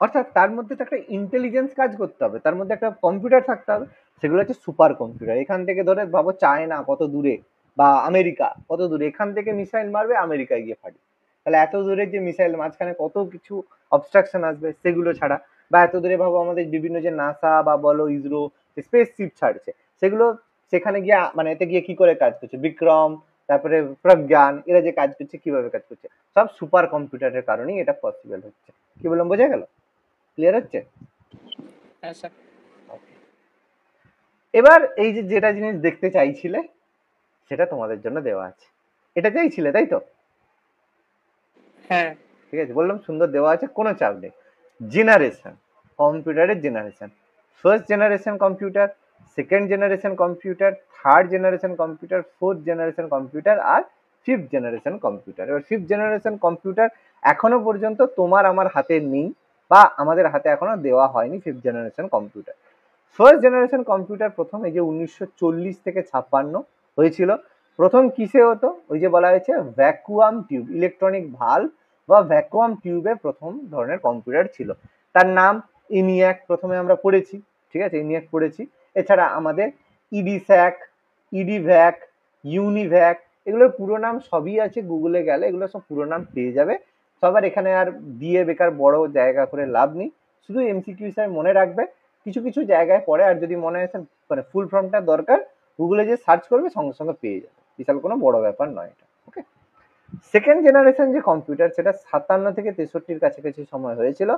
অর্থাৎ তার মধ্যে তো একটা ইন্টেলিজেন্স কাজ করতে হবে, তার মধ্যে একটা কম্পিউটার থাকতে হবে, সেগুলো হচ্ছে সুপার কম্পিউটার। এখান থেকে ধরে ভাবো চায়না কত দূরে, বা আমেরিকা কত দূরে, এখান থেকে মিসাইল মারবে, আমেরিকায় গিয়ে ফাটবে। তাহলে এত দূরে যে মিসাইল, মাঝখানে কত কিছু অবস্ট্রাকশন আসবে সেগুলো ছাড়া, বা এত দূরে ভাবো আমাদের বিভিন্ন যে নাসা বা বলো ইসরো স্পেস শিপ ছাড়ছে, সেগুলো সেখানে গিয়ে মানে এতে গিয়ে কি করে কাজ করছে, বিক্রম, তারপরে প্রজ্ঞান, এরা যে কাজ করছে কিভাবে কাজ করছে, সব সুপার কম্পিউটারের কারণেই এটা পসিবল হচ্ছে। কি বললাম, বোঝা গেল? ক্লিয়ার হচ্ছে? হ্যাঁ স্যার। এবার এই যে যেটা জিনিস দেখতে চাইছিলে সেটা তোমাদের জন্য দেওয়া আছে। এটা চাইছিলে তাই তো? হ্যাঁ। ঠিক আছে, বললাম সুন্দর দেওয়া আছে, কোনো চাপ নেই। জেনারেশন, কম্পিউটারের generation, first generation computer, second generation computer, third generation computer, fourth generation computer, আর ফিফথ জেনারেশন কম্পিউটার। এবার ফিফথ জেনারেশন কম্পিউটার এখনো পর্যন্ত তোমার আমার হাতে নেই, বা আমাদের হাতে এখনো দেওয়া হয়নি fifth generation computer. First generation computer প্রথম এই যে 1940 থেকে 56 হয়েছিল। প্রথম কিসে হতো? ওই যে বলা হয়েছে ভ্যাকুয়াম টিউব, ইলেকট্রনিক ভালভ বা ভ্যাকুয়াম টিউবে প্রথম ধরনের কম্পিউটার ছিল। তার নাম ইনিয়াক, প্রথমে আমরা পড়েছি, ঠিক আছে, ইনিয়াক পড়েছি। এছাড়া আমাদের ইডি স্যাক, ইডি ভ্যাক, ইউনিভ্যাক, এগুলোর পুরো নাম সবই আছে, গুগলে গেলে এগুলো সব পুরো নাম পেয়ে যাবে। সবার এখানে আর দিয়ে বেকার বড় জায়গা করে লাভ নেই, শুধু এমসিকিউ হিসাবে মনে রাখবে। কিছু কিছু জায়গায় পড়ে, আর যদি মনে হয় মানে ফুল ফর্মটা দরকার, গুগলে যে সার্চ করবে সঙ্গে সঙ্গে পেয়ে যাবে, বিশাল কোনো বড় ব্যাপার নয় এটা। ওকে, সেকেন্ড জেনারেশন যে কম্পিউটার, সেটা 57 থেকে 63-র কাছাকাছি সময় হয়েছিল।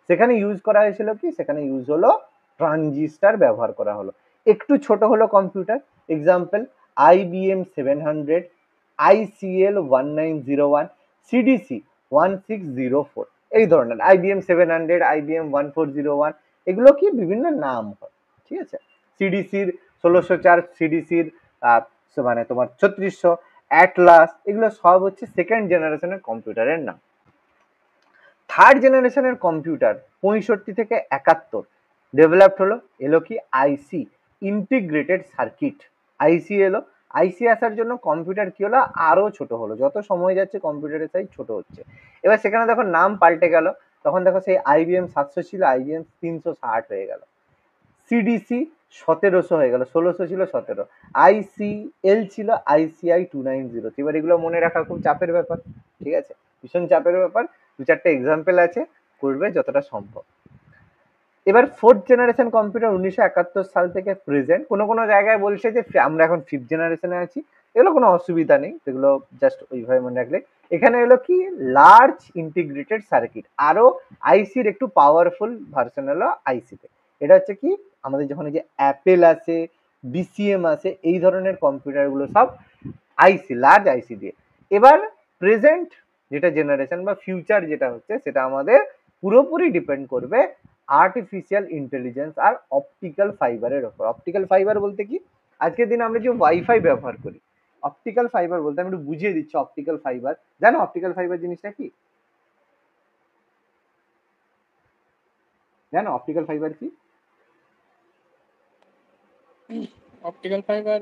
সেখানে ইউজ করা হয়েছিল কি, সেখানে ইউজ হলো ট্রানজিস্টার ব্যবহার করা হলো। একটু ছোট হলো computer, example IBM 700, ICL 1901, CDC 1604, এই ধরনের IBM 700, IBM 1401, এগুলো কি বিভিন্ন নাম হয়, ঠিক আছে। সিডিসির 1604, সিডিসির মানে তোমার 3600, অ্যাটলাস, এগুলো সব হচ্ছে সেকেন্ড জেনারেশনের কম্পিউটারের নাম। থার্ড জেনারেশনের কম্পিউটার 65 থেকে 71 ডেভেলপড হলো, এলো কি আইসি, ইন্টিগ্রেটেড সার্কিট, আইসি এলো। আইসি আসার জন্য কম্পিউটার কি হলো, আরো ছোট হলো, যত সময় যাচ্ছে কম্পিউটারের সাইজ ছোট হচ্ছে। এবার সেখানে দেখো নাম পাল্টে গেল, তখন দেখো সেই IBM 700 ছিল IBM 360 হয়ে গেল, সিডিসি 1700 হয়ে গেল, 1600 ছিল 17, ICL ছিল ICI 290। এবার এগুলো মনে রাখা খুব চাপের ব্যাপার, ঠিক আছে, ভীষণ চাপের ব্যাপার। 2-4টে এক্সাম্পল আছে, করবে যতটা সম্ভব। এবার ফোর্থ জেনারেশন কম্পিউটার 1971 সাল থেকে প্রেজেন্ট। কোনো কোনো জায়গায় বলছে যে আমরা এখন ফিফথ জেনারেশনে আছি, এগুলো কোনো অসুবিধা নেই, সেগুলো জাস্ট ওইভাবে মনে রাখলে। এখানে এলো কি লার্জ ইন্টিগ্রেটেড সার্কিট, আরো আইসির একটু পাওয়ারফুল ভার্সন হলো আইসিতে। এটা হচ্ছে কি আমাদের যখন এই যে অ্যাপেল আছে, BCM আছে, এই ধরনের কম্পিউটারগুলো সব আইসি, লার্জ আইসি দিয়ে। এবার প্রেজেন্ট যেটা জেনারেশন বা ফিউচার যেটা হচ্ছে, সেটা আমাদের পুরোপুরি ডিপেন্ড করবে আর্টিফিশিয়াল ইন্টেলিজেন্স আর অপটিক্যাল ফাইবারের ওপর। অপটিক্যাল ফাইবার বলতে কি, আজকের দিনে আমরা যে ওয়াইফাই ব্যবহার করি, অপটিক্যাল ফাইবার বলতে আমি একটু বুঝিয়ে দিচ্ছি। অপটিক্যাল ফাইবার, জানো অপটিক্যাল ফাইবার জিনিসটা কি? জানো অপটিক্যাল ফাইবার কি? অপটিক্যাল ফাইবার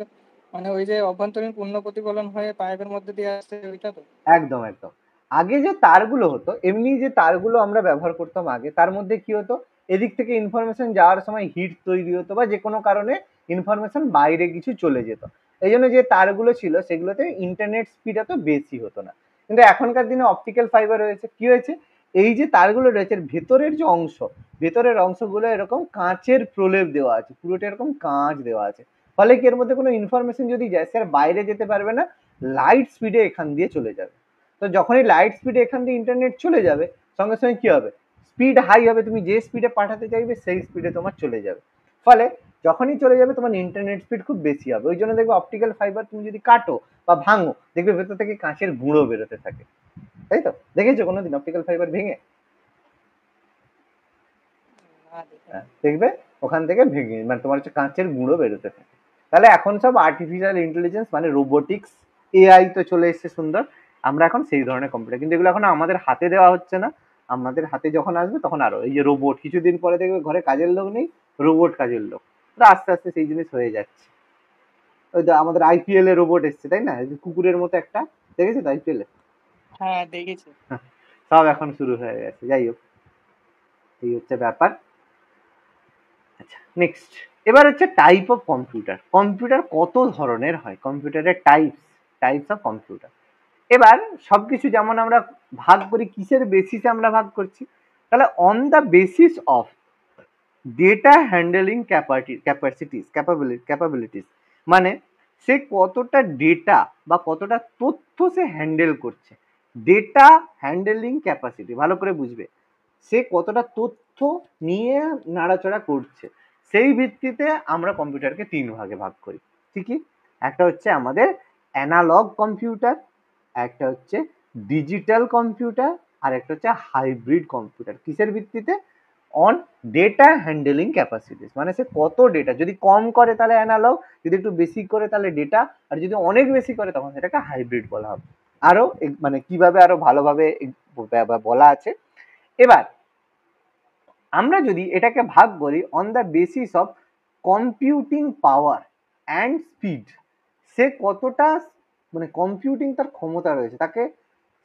মানে ওই যে অভ্যন্তরীণ পূর্ণ প্রতিফলন হয়ে পাইপের মধ্যে দিয়ে আসছে ওইটা তো? একদম একদম। আগে যে তারগুলো হতো, এমনি যে তারগুলো আমরা ব্যবহার করতাম আগে, তার মধ্যে কি হতো, এদিক থেকে ইনফরমেশন যাওয়ার সময় হিট তৈরি হতো, বা যে কোনো কারণে ইনফরমেশন বাইরে কিছু চলে যেত। এই জন্য যে তারগুলো ছিল সেগুলোতে ইন্টারনেট স্পিড এত বেশি হতো না। কিন্তু এখনকার দিনে অপটিক্যাল ফাইবার হয়েছে, কি হয়েছে, এই যে তারগুলো রয়েছে ভেতরের যে অংশ, ভেতরের অংশগুলো এরকম কাঁচের প্রলেপ দেওয়া আছে, পুরোটা এরকম কাঁচ দেওয়া আছে। ফলে কি এর মধ্যে কোনো ইনফরমেশন যদি যায়, সে আর বাইরে যেতে পারবে না, লাইট স্পিডে এখান দিয়ে চলে যাবে। তো যখনই লাইট স্পিডে এখান দিয়ে ইন্টারনেট চলে যাবে, সঙ্গে সঙ্গে কি হবে, স্পিড হাই হবে, তুমি যে স্পিডে পাঠাতে চাইবে সেই স্পিডে তোমার চলে যাবে। ফলে যখনই চলে যাবে তোমার ইন্টারনেট স্পিড খুব বেশি হবে। ওই জন্য দেখবে অপটিক্যাল ফাইবার তুমি যদি কাটো বা ভাঙো, দেখবে ভেতর থেকে কাঁচের গুঁড়ো বেরোতে থাকে, তাই তো? দেখেছো কোনোদিন অপটিক্যাল ফাইবার ভেঙে? না দেখে। দেখবে ওখান থেকে ভেঙে মানে তোমার হচ্ছে কাঁচের গুঁড়ো বেরোতে থাকে। তাহলে এখন সব আর্টিফিশিয়াল ইন্টেলিজেন্স মানে রোবোটিক্স, AI তো চলে এসছে সুন্দর। আমরা এখন সেই ধরনের কম্পিউটার, কিন্তু এগুলো এখন আমাদের হাতে দেওয়া হচ্ছে না, আমাদের হাতে যখন আসবে তখন আরো এই যে রোবট, কিছুদিন পরে দেখবে ঘরে কাজের লোক নেই, রোবট কাজের লোক। তো আস্তে আস্তে সেই জিনিস হয়ে যাচ্ছে। ওই তো আমাদের IPL এ রোবট এসছে, তাই না, কুকুরের মতো একটা, দেখেছো তো IPL এ? হ্যাঁ দেখেছি। সব এখন শুরু হয়ে গেছে। যাই হোক, এই হচ্ছে ব্যাপার। আচ্ছা, নেক্সট, এবার হচ্ছে টাইপ অফ কম্পিউটার। কম্পিউটার কত ধরনের হয়, কম্পিউটারের টাইপস অফ কম্পিউটার। এবার সবকিছু যেমন আমরা ভাগ করি, কিসের বেসিসে আমরা ভাগ করছি, তাহলে on the basis of data handling capabilities, মানে সে কতটা ডেটা বা কতটা তথ্য সে হ্যান্ডেল করছে। ডেটা হ্যান্ডেলিং ক্যাপাসিটি ভালো করে বুঝবে, সে কতটা তথ্য নিয়ে নাড়াচড়া করছে, সেই ভিত্তিতে আমরা কম্পিউটারকে 3 ভাগে ভাগ করি। ঠিকই, একটা হচ্ছে আমাদের অ্যানালগ কম্পিউটার, একটা হচ্ছে ডিজিটাল কম্পিউটার, আর একটা হচ্ছে হাইব্রিড কম্পিউটার। কিসের ভিত্তিতে? অন ডেটা হ্যান্ডেলিং ক্যাপাসিটিস, মানে সে কত ডেটা, যদি কম করে তাহলে অ্যানালগ, যদি একটু বেশি করে তাহলে ডেটা, আর যদি অনেক বেশি করে তখন সেটাকে হাইব্রিড বলা হবে। আরো মানে কিভাবে আরো ভালোভাবে বলা আছে। এবার আমরা যদি এটাকে ভাগ করি on the basis of computing power and speed, সে কতটা মানে কম্পিউটিং তার ক্ষমতা রয়েছে, তাকে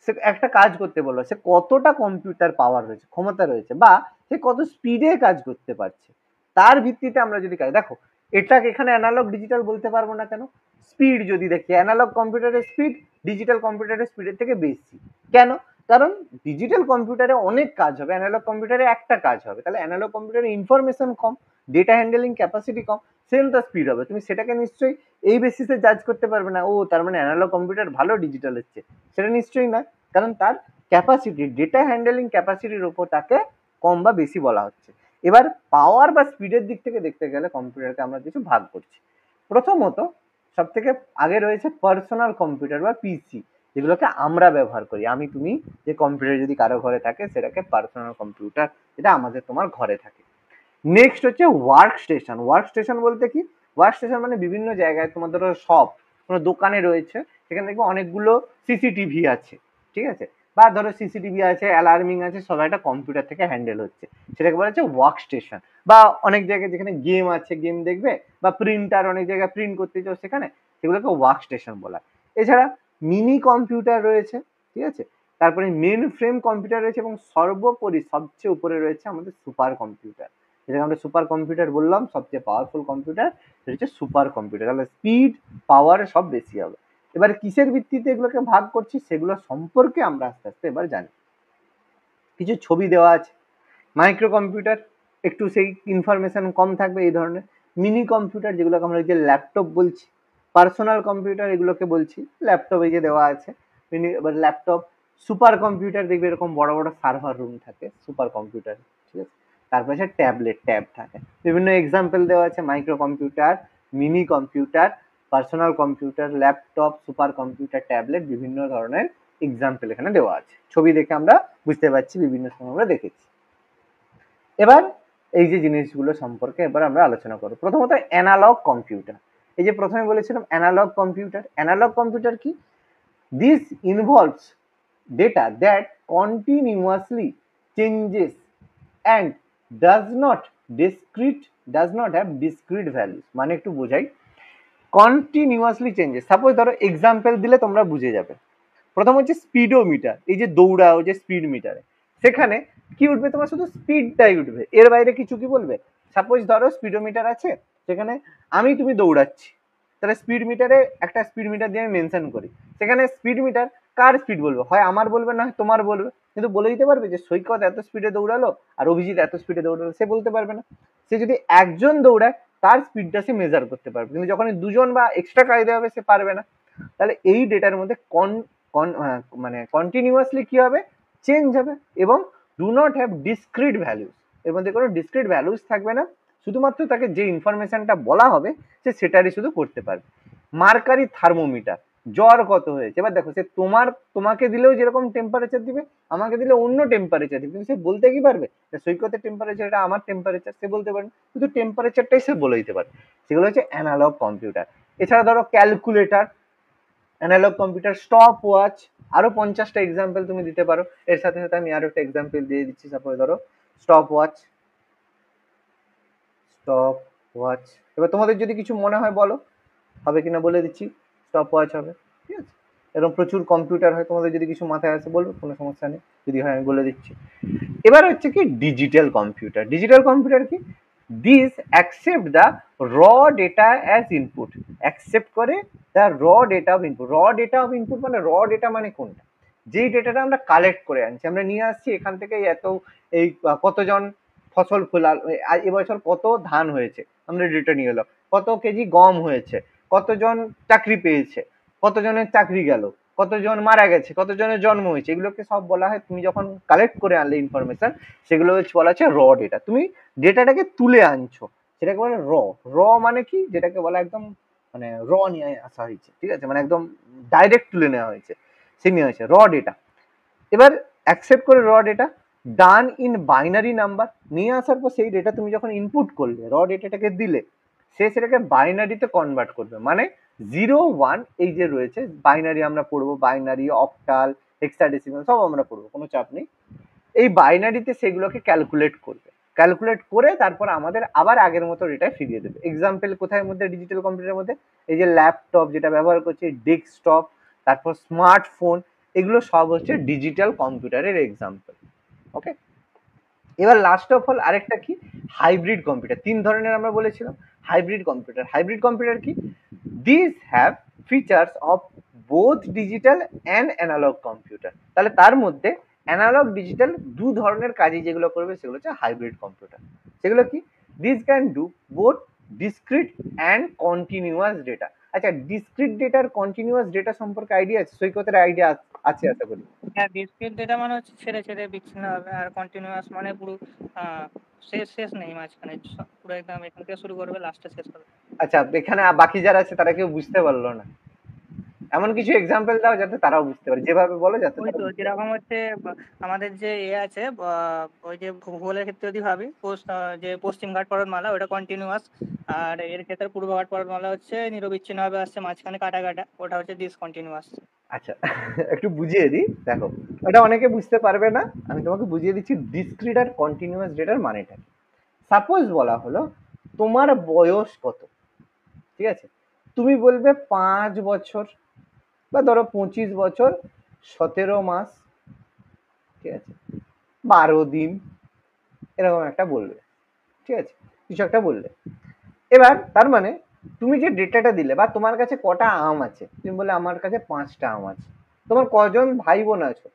সে একটা কাজ করতে বললো, সে কতটা কম্পিউটার পাওয়ার রয়েছে, ক্ষমতা রয়েছে, বা সে কত স্পিডে কাজ করতে পারছে, তার ভিত্তিতে আমরা যদি কাজ, দেখো এটাকে এখানে অ্যানালগ ডিজিটাল বলতে পারবো না কেন? স্পিড যদি দেখি, অ্যানালগ কম্পিউটারের স্পিড ডিজিটাল কম্পিউটারের স্পিডের থেকে বেশি। কেন? কারণ ডিজিটাল কম্পিউটারে অনেক কাজ হবে, অ্যানালগ কম্পিউটারে একটা কাজ হবে। তাহলে অ্যানালগ কম্পিউটারে ইনফরমেশন কম, ডেটা হ্যান্ডেলিং ক্যাপাসিটি কম, সেম তার স্পিড হবে। তুমি সেটাকে নিশ্চয়ই এই বেসিসে জাজ করতে পারবে না, ও তার মানে অ্যানালগ কম্পিউটার ভালো ডিজিটাল হচ্ছে, সেটা নিশ্চয়ই না। কারণ তার ক্যাপাসিটি, ডেটা হ্যান্ডেলিং ক্যাপাসিটির উপর তাকে কম বা বেশি বলা হচ্ছে। এবার পাওয়ার বা স্পিডের দিক থেকে দেখতে গেলে কম্পিউটারকে আমরা কিছু ভাগ করছি। প্রথমত সব থেকে আগে রয়েছে পার্সোনাল কম্পিউটার বা পিসি, যেগুলোকে আমরা ব্যবহার করি। আমি তুমি যে কম্পিউটার যদি কারো ঘরে থাকে সেটাকে পার্সোনাল কম্পিউটার, যেটা আমাদের তোমার ঘরে থাকে। নেক্সট হচ্ছে ওয়ার্ক স্টেশন। ওয়ার্ক স্টেশন বলতে কি? ওয়ার্ক স্টেশন মানে বিভিন্ন জায়গায় তোমার ধরো শপ, কোনো দোকানে রয়েছে, সেখানে দেখবে অনেকগুলো সিসিটিভি আছে, ঠিক আছে, বা ধরো সিসিটিভি আছে, অ্যালার্মিং আছে, সব একটা কম্পিউটার থেকে হ্যান্ডেল হচ্ছে, সেটাকে বলা হচ্ছে ওয়ার্ক স্টেশন। বা অনেক জায়গায় যেখানে গেম আছে, গেম দেখবে, বা প্রিন্টার অনেক জায়গায় প্রিন্ট করতে চাও সেখানে, সেগুলোকে ওয়ার্ক স্টেশন বলা হয়। এছাড়া মিনি কম্পিউটার রয়েছে, ঠিক আছে, তারপরে মেন ফ্রেম কম্পিউটার রয়েছে, এবং সর্বোপরি সবচেয়ে উপরে রয়েছে আমাদের সুপার কম্পিউটার, যেটাকে আমরা সুপার কম্পিউটার বললাম, সবচেয়ে পাওয়ারফুল কম্পিউটার, সেটা হচ্ছে সুপার কম্পিউটার। তাহলে স্পিড পাওয়ার সব বেশি হবে। এবার কিসের ভিত্তিতে এগুলোকে ভাগ করছি সেগুলো সম্পর্কে আমরা আস্তে আস্তে এবার জানি। কিছু ছবি দেওয়া আছে। মাইক্রো কম্পিউটার, একটু সেই ইনফরমেশন কম থাকবে এই ধরনের। মিনি কম্পিউটার, যেগুলোকে আমরা যে ল্যাপটপ বলছি। পার্সোনাল কম্পিউটার, এগুলোকে বলছি ল্যাপটপ, এই যে দেওয়া আছে মিনি, এবার ল্যাপটপ। সুপার কম্পিউটার দেখবে এরকম বড় বড় সার্ভার রুম থাকে সুপার কম্পিউটার, ঠিক আছে। তারপরে আছে ট্যাবলেট, ট্যাব থাকে। বিভিন্ন এক্সাম্পল দেওয়া আছে, micro computer, mini computer, personal computer, laptop, super computer, tablet, বিভিন্ন ধরনের এক্সাম্পল এখানে দেওয়া আছে। ছবি দেখে আমরা বুঝতে পারছি, বিভিন্ন সময় আমরা দেখেছি। এবার এই যে জিনিসগুলো সম্পর্কে এবার আমরা আলোচনা করব। প্রথমত অ্যানালগ কম্পিউটার। এই যে প্রথমে বলেছিলাম অ্যানালগ কম্পিউটার। অ্যানালগ কম্পিউটার কি? This involves data that continuously changes and does not have discrete values. মানে একটু বোঝাই, কন্টিনিউয়াসলি চেঞ্জেস। সাপোজ ধরো এক্সাম্পল দিলে তোমরা বুঝে যাবে। প্রথম হচ্ছে স্পিডোমিটার, এই যে দৌড়াও যে স্পিড মিটারে, সেখানে কি উঠবে? তোমার শুধু স্পিডটাই উঠবে, এর বাইরে কিছু কি বলবে? সাপোজ ধরো স্পিডোমিটার আছে, সেখানে তুমি দৌড়াচ্ছি, তাহলে স্পিড মিটারে একটা স্পিড মিটার দিয়ে আমি মেনশন করি, সেখানে স্পিড মিটার কার স্পিড বলবে? হয় আমার বলবে, না হয় তোমার বলবে। কিন্তু বলে দিতে পারবে যে সৈকত এত স্পিডে দৌড়ালো আর অভিজিৎ এত স্পিডে দৌড়ালো? সে বলতে পারবে না। সে যদি একজন দৌড়ায় তার স্পিডটা সে মেজার করতে পারবে, কিন্তু যখন দুজন বা এক্সট্রা কায়দা হবে সে পারবে না। তাহলে এই ডেটার মধ্যে মানে কন্টিনিউয়াসলি কি হবে? চেঞ্জ হবে, এবং do not have discrete values. এর মধ্যে কোনো ডিসক্রিট ভ্যালুস থাকবে না, শুধুমাত্র তাকে যে ইনফরমেশনটা বলা হবে সে সেটারই শুধু করতে পারবে। মার্কারি থার্মোমিটার, জ্বর কত হয়েছে, এবার দেখো সে তোমাকে দিলেও যেরকম টেম্পারেচার দিবে, আমাকে দিলে অন্য টেম্পারেচার দিবে, কিন্তু সে বলতে কি পারবে সৈকতের টেম্পারেচার এটা আমার টেম্পারেচার? সে বলতে পারবে, শুধু টেম্পারেচারটাই সে বলে দিতে পারে। সেগুলো হচ্ছে অ্যানালগ কম্পিউটার। এছাড়া ধরো calculator, analogue computer, stopwatch, আরো 50টা এক্সাম্পল তুমি দিতে পারো। এর সাথে সাথে আমি আরো একটা এক্সাম্পল দিয়ে দিচ্ছি। সাপোজ ধরো স্টপ ওয়াচ, স্টপ ওয়াচ। এবার তোমাদের যদি কিছু মনে হয় বলো, হবে কিনা বলে দিচ্ছি। স্টপ ওয়াচ হবে, ঠিক আছে। এরকম প্রচুর কম্পিউটার হয়, তোমাদের যদি কিছু মাথায় আসে বলবে, কোনো সমস্যা নেই, যদি হয় আমি বলে দিচ্ছি। এবার হচ্ছে কি ডিজিটাল কম্পিউটার। ডিজিটাল কম্পিউটার কি? দিস অ্যাকসেপ্ট দ্য র ডেটা অ্যাজ ইনপুট, অ্যাকসেপ্ট করে দ্য র ডেটা অফ ইনপুট। র ডেটা অফ ইনপুট মানে, র ডেটা মানে কোনটা? যেই ডেটাটা আমরা কালেক্ট করে আনছি, আমরা নিয়ে আসছি এখান থেকে, এত এই কতজন ফসল ফলাল, এবছর কত ধান হয়েছে, আমরা ডেটা নিয়ে এলাম। কত কেজি গম হয়েছে, কতজন চাকরি পেয়েছে, কতজনের চাকরি গেল, কতজন মারা গেছে, কতজনের জন্ম হয়েছে, এগুলোকে সব বলা হয়। তুমি যখন কালেক্ট করে আনলে ইনফরমেশন, সেগুলো বলা হচ্ছে র ডেটা। তুমি ডেটাটাকে তুলে আনছো, সেটাকে বলে র। র মানে কি? যেটাকে বলা একদম মানে র নিয়ে আসা হয়েছে, ঠিক আছে, মানে একদম ডাইরেক্ট তুলে নেওয়া হয়েছে, সে নিয়ে হয়েছে র ডেটা। এবার অ্যাকসেপ্ট করে র data, done in binary number, নিয়ে আসার পর সেই ডেটা তুমি যখন ইনপুট করলে, র ডেটাটাকে দিলে, সে সেটাকে বাইনারিতে কনভার্ট করবে। মানে 0 1 এই যে রয়েছে, বাইনারি আমরা পড়বো, বাইনারি, অক্টাল, হেক্সাডেসিমাল সব আমরা পড়বো, কোনো চাপ নেই। এই বাইনারিতে সেগুলোকে ক্যালকুলেট করবে, ক্যালকুলেট করে তারপর আমাদের আবার আগের মতো ডেটা ফিরিয়ে দেবে। এক্সাম্পল কোথায় মধ্যে? ডিজিটাল কম্পিউটারের মধ্যে। এই যে ল্যাপটপ যেটা ব্যবহার করছি, ডেস্কটপ, তারপর স্মার্টফোন, এগুলো সব হচ্ছে ডিজিটাল কম্পিউটারের এক্সাম্পল। ওকে, এবার লাস্ট অফ অল আরেকটা কি? Hybrid computer. 3 ধরনের আমরা বলেছিলাম। Hybrid computer. হাইব্রিড কম্পিউটার কি? This have features of both digital and analogue computer. তাহলে তার মধ্যে অ্যানালগ ডিজিটাল দু ধরনের কাজই যেগুলো করবে সেগুলো হচ্ছে হাইব্রিড কম্পিউটার। সেগুলো কি? This can do both discrete and continuous data. আচ্ছা, ডিসক্রিট ডেটা আর কন্টিনিউয়াস ডেটা সম্পর্কে আইডিয়া আছে? সৈকতের আইডিয়া আছে আশা করি। হ্যাঁ, ডিসক্রিট ডেটা মানে হচ্ছে ছেড়ে ছেড়ে বিচ্ছিন্ন হবে, আর কন্টিনিউয়াস মানে পুরো শেষ শেষ নেই মাঝখানে, পুরো একদম এখান থেকে শুরু করবে লাস্টে শেষ হবে। আচ্ছা, এখানে বাকি যারা আছে তারা কেউ বুঝতে পারলো না, এমন কিছু এক্সাম্পল দাও যাতে তারাও বুঝতে পারে, যেভাবে বলো যাতে ওই তো যেরকম হচ্ছে আমাদের যে আছে ওই যে ভূগোলের ক্ষেত্রে যদি ভাবি, যে পশ্চিমঘাট পর্বতমালা ওটা কন্টিনিউয়াস, আর এর ক্ষেত্রে পূর্বঘাট পর্বতমালা হচ্ছে নিরবিচ্ছিন্ন ভাবে আসছে, মাঝখানে কাটা কাটা, ওটা হচ্ছে ডিসকন্টিনিউয়াস। আচ্ছা, একটু বুঝিয়ে দিই, দেখো এটা অনেকে বুঝতে পারবে না, আমি তোমাকে বুঝিয়ে দিচ্ছি ডিসক্রিট আর কন্টিনিউয়াস ডেটার মানেটা। সাপোজ বলা হলো তোমার বয়স কত, ঠিক আছে, তুমি বলবে 5 বছর বা ধরো 25 বছর 17 মাস, ঠিক আছে, 12 দিন, এরকম একটা বলবে, ঠিক আছে, কিছু একটা বললে। এবার তার মানে তুমি যে ডেটাটা দিলে, বা তোমার কাছে কটা আম আছে, তুমি বলে আমার কাছে 5টা আম আছে। তোমার কজন ভাই বোন আছো?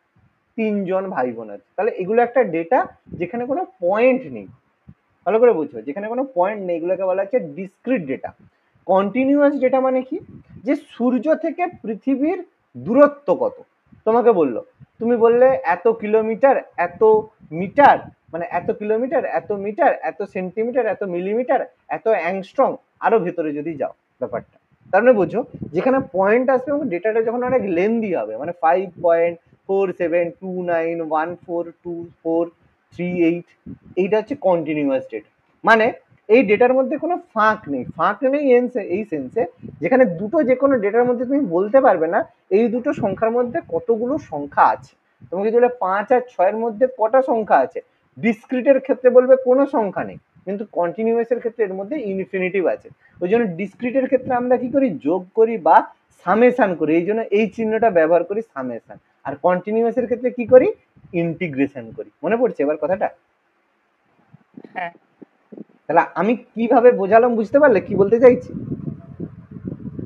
3জন ভাই বোন আছে। তাহলে এগুলো একটা ডেটা যেখানে কোনো পয়েন্ট নেই, ভালো করে বুঝো, যেখানে কোনো পয়েন্ট নেই, এগুলোকে বলা হচ্ছে ডিসক্রিট ডেটা। কন্টিনিউয়াস ডেটা মানে কি? যে সূর্য থেকে পৃথিবীর দূরত্ব কত তোমাকে বললো, তুমি বললে এত কিলোমিটার, এত মিটার, মানে এত কিলোমিটার, এত মিটার, এত সেন্টিমিটার, এত মিলিমিটার, এত অ্যাংস্ট্রং, আরো ভেতরে যদি যাও ব্যাপারটা, তার মানে বোঝো যেখানে পয়েন্ট আসবে এবং ডেটাটা যখন অনেক লেন্দি হবে, মানে 5.4729142438, এইটা হচ্ছে কন্টিনিউয়াস ডেটা। মানে এই ডেটার মধ্যে কোনো ফাঁক নেই। ফাঁক নেই এই সেন্সে যেখানে দুটো যে কোনো ডেটার মধ্যে তুমি বলতে পারবে না এই দুটো সংখ্যার মধ্যে কতগুলো সংখ্যা আছে। তোমাকে যদি 5 আর 6-এর মধ্যে কটা সংখ্যা আছে, ডিসক্রিটের ক্ষেত্রে বলবে কোনো সংখ্যা নেই, কিন্তু কন্টিনিউয়াসের ক্ষেত্রে এর মধ্যে ইনফিনিটিভ আছে। ওই জন্য ডিসক্রিটের ক্ষেত্রে আমরা কি করি, যোগ করি বা সামেশন করি, এই জন্য এই চিহ্নটা ব্যবহার করি, সামেশন। আর কন্টিনিউয়াসের ক্ষেত্রে কি করি, ইন্টিগ্রেশন করি। মনে পড়ছে এবার কথাটা? হ্যাঁ, তাহলে আমি কিভাবে বোঝালাম, বুঝতে পারলে কি বলতে চাইছি?